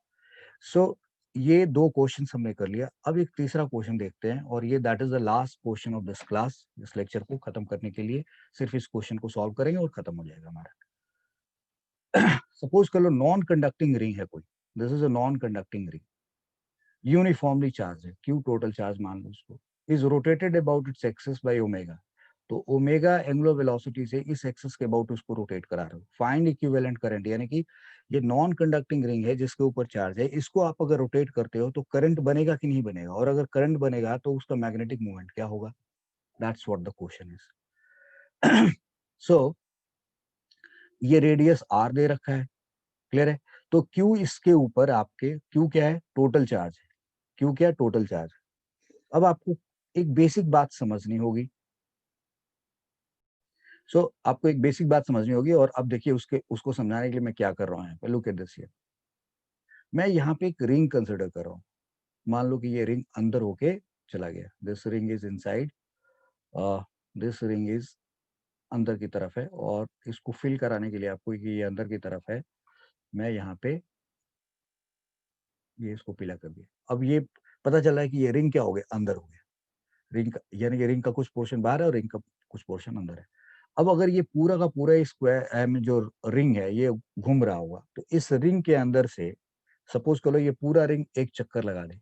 So ये दो क्वेश्चन हमने कर लिया। अब एक तीसरा क्वेश्चन देखते हैं, और ये that is the last question of this class. इस लेक्चर को खत्म करने के लिए सिर्फ इस क्वेश्चन को सॉल्व करेंगे और खत्म हो जाएगा हमारा। सपोज कर लो नॉन कंडक्टिंग रिंग है कोई, this is a non conducting ring, uniformly charge है, क्यू टोटल चार्ज मान लो उसको, is rotated about its axis by omega. तो ओमेगा एंगुलर वेलोसिटी से इस एक्सिस के अबाउट उसको रोटेट करा रहे हो। फाइंड इक्विवेलेंट करंट, यानी कि ये नॉन कंडक्टिंग रिंग है जिसके ऊपर चार्ज है, इसको आप अगर रोटेट करते हो तो करंट बनेगा कि नहीं बनेगा, और अगर करंट बनेगा तो उसका मैग्नेटिक मूवमेंट क्या होगा। That's what the question is. So ये रेडियस आर दे रखा है, क्लियर है। तो क्यू इसके ऊपर आपके, क्यू क्या है, टोटल चार्ज है। क्यू क्या है, टोटल चार्ज। अब आपको एक बेसिक बात समझनी होगी। आपको एक बेसिक बात समझनी होगी, और अब देखिए उसके उसको समझाने के लिए मैं क्या कर रहा हूँ, लुक एट दिस हियर। मैं यहाँ पे एक रिंग कंसिडर कर रहा हूँ। मान लो कि ये रिंग अंदर होके चला गया, this ring is inside, this ring is अंदर की तरफ है, और इसको फिल कराने के लिए आपको कि ये अंदर की तरफ है, मैं यहाँ पे ये इसको पीला कर दिया। अब ये पता चला है कि ये रिंग क्या हो गया, अंदर हो गया। रिंग का यानी कि रिंग का कुछ पोर्शन बाहर है और रिंग का कुछ पोर्शन अंदर है। अब अगर ये पूरा का पूरा स्क्वायर में जो रिंग है ये घूम रहा होगा, तो इस रिंग के अंदर से सपोज करो ये पूरा रिंग एक चक्कर लगा ले,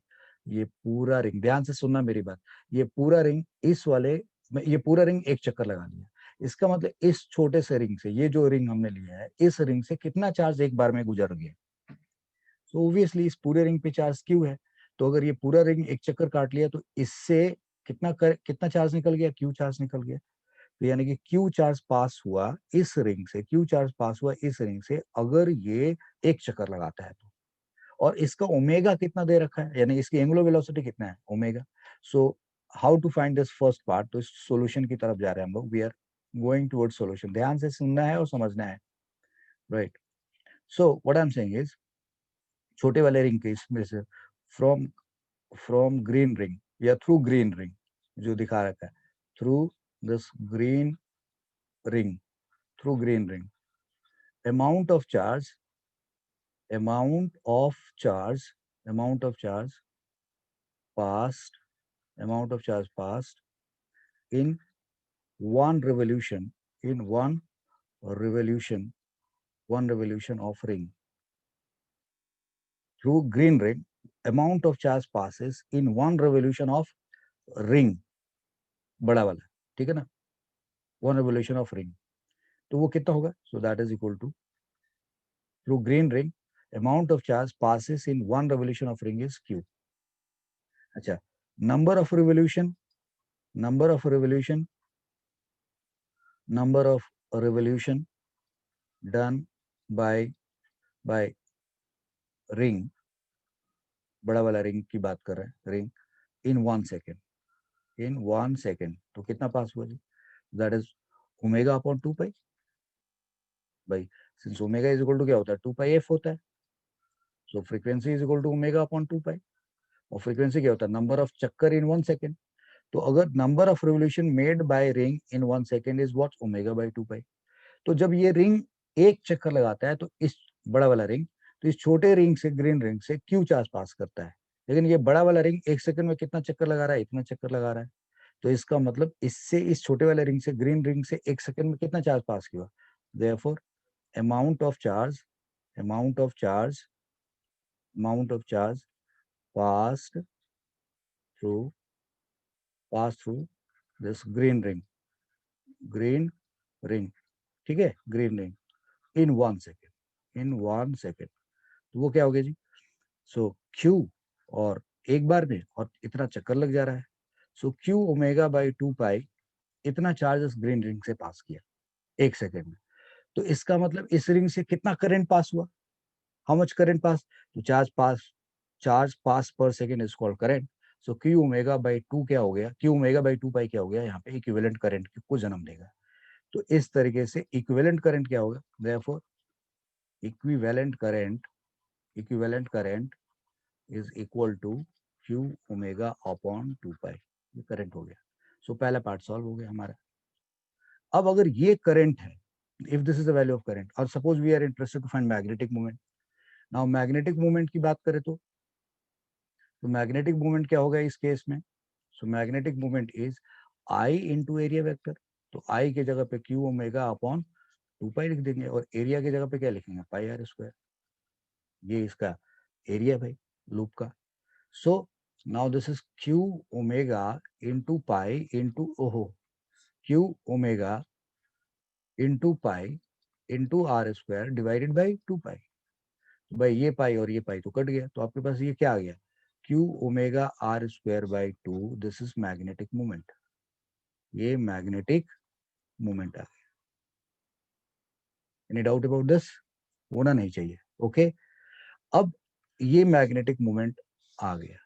ये पूरा रिंग, ध्यान से सुनना मेरी बात, ये पूरा रिंग इस वाले में, ये पूरा रिंग एक चक्कर लगा लिया। इसका मतलब इस छोटे से रिंग से, ये जो रिंग हमने लिया है, इस रिंग से कितना चार्ज एक बार में गुजर गया। तो ऑब्वियसली इस पूरे रिंग पे चार्ज क्यू है। तो अगर ये पूरा रिंग एक चक्कर काट लिया तो इससे कितना चार्ज निकल गया, क्यू चार्ज निकल गया। तो यानी कि क्यू चार्ज पास हुआ इस रिंग से, क्यू चार्ज पास हुआ इस रिंग से, अगर ये एक चक्कर लगाता है तो। और इसका ओमेगा कितना दे रखा है, यानी इसकी एंगुलर वेलोसिटी कितना है, omega. So how to find this first part, तो इस सॉल्यूशन की तरफ जा रहे हैं हम लोग, we are going towards solution. ध्यान से सुनना है और समझना है, right. So what I am saying is, छोटे वाले रिंग के इसमें से फ्रॉम फ्रॉम ग्रीन रिंग या थ्रू ग्रीन रिंग जो दिखा रखा है, through this green ring, through green ring, amount of charge, amount of charge, amount of charge passed, amount of charge passed in one revolution, in revolution, one revolution of ring through green ring, amount of charge passes in one revolution of ring, बड़ा वाला, ठीक है ना, one revolution of ring, तो वो कितना होगा, so that is equal to through green ring amount of charge passes in one revolution of ring is q। अच्छा, number of revolution, number of revolution, number of revolution done by ring, बड़ा वाला ring की बात कर रहे हैं, ring in 1 second, in 1 second, तो कितना पास हुआ जी? That is omega upon 2 pi भाई, since omega is equal to क्या होता है, 2 पाई एफ होता है, so frequency is equal to omega upon 2 pi, और फ्रीक्वेंसी क्या होता है, नंबर ऑफ चक्कर इन 1 सेकेंड। तो अगर number of revolution made by ring in 1 second is what, omega by 2 pi. तो जब ये रिंग एक चक्कर लगाता है तो इस बड़ा वाला रिंग, तो इस छोटे रिंग से, ग्रीन रिंग से क्यू चार्ज पास करता है, लेकिन ये बड़ा वाला रिंग 1 सेकंड में कितना चक्कर लगा रहा है, इतना चक्कर लगा रहा है। तो इसका मतलब इससे, इस छोटे वाले रिंग से ग्रीन रिंग से 1 सेकंड में कितना चार्ज पास किया, therefore amount of charge amount of charge amount of charge passed through passed through this green ring, ठीक है, green ring in 1 second, in 1 second, तो वो क्या हो गया जी, सो क्यू, और एक बार में और इतना चक्कर लग जा रहा है, सो क्यू ओमेगा बाई 2 पाई, इतना चार्ज इस ग्रीन रिंग से पास किया 1 सेकेंड में। तो इसका मतलब इस रिंग से कितना करंट पास हुआ, हाउ मच करंट पास, तो चार्ज पास पर second is called current. So Q omega by 2 क्या हो गया, क्यू ओमेगा बाई 2 पाई क्या हो गया, यहाँ पे इक्विवेलेंट करंट को जन्म देगा। तो इस तरीके से इक्विवेलेंट करंट क्या होगा, therefore equivalent current is equal to Q omega upon 2 pi, ये करंट हो गया। सो पहला पार्ट सॉल्व हो गया हमारा। अब अगर ये करंट है, if this is the value of current, और suppose we are interested to find magnetic moment, now magnetic moment की बात करें तो मैग्नेटिक मोमेंट क्या होगा इस केस में, so magnetic moment is I into area vector. तो आई की जगह पे क्यू ओमेगा अपॉन 2 पाई लिख देंगे, और एरिया की जगह पे क्या लिखेंगे, पाई आर स्क्वायर, ये इसका एरिया भाई लूप का। So now this is Q omega into pi into ओहो, Q omega into pi into r square divided by 2 pi. भाई ये पाई और ये पाई तो कट गया, तो आपके पास ये क्या आ गया, Q omega R square by 2, this is magnetic moment, ये मैग्नेटिक मोमेंट आ गया। एनी डाउट अबाउट दिस, होना नहीं चाहिए, ओके। अब ये मैग्नेटिक मोमेंट आ गया,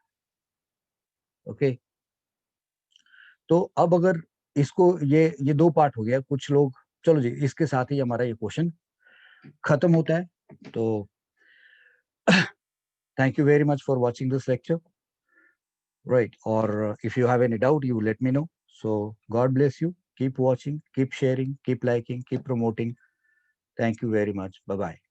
ओके। तो अब अगर इसको, ये दो पार्ट हो गया, कुछ लोग, चलो जी इसके साथ ही हमारा ये क्वेश्चन खत्म होता है। तो thank you very much for watching this lecture, right? Or if you have any doubt, you let me know. So God bless you. Keep watching, keep sharing, keep liking, keep promoting. Thank you very much. Bye bye.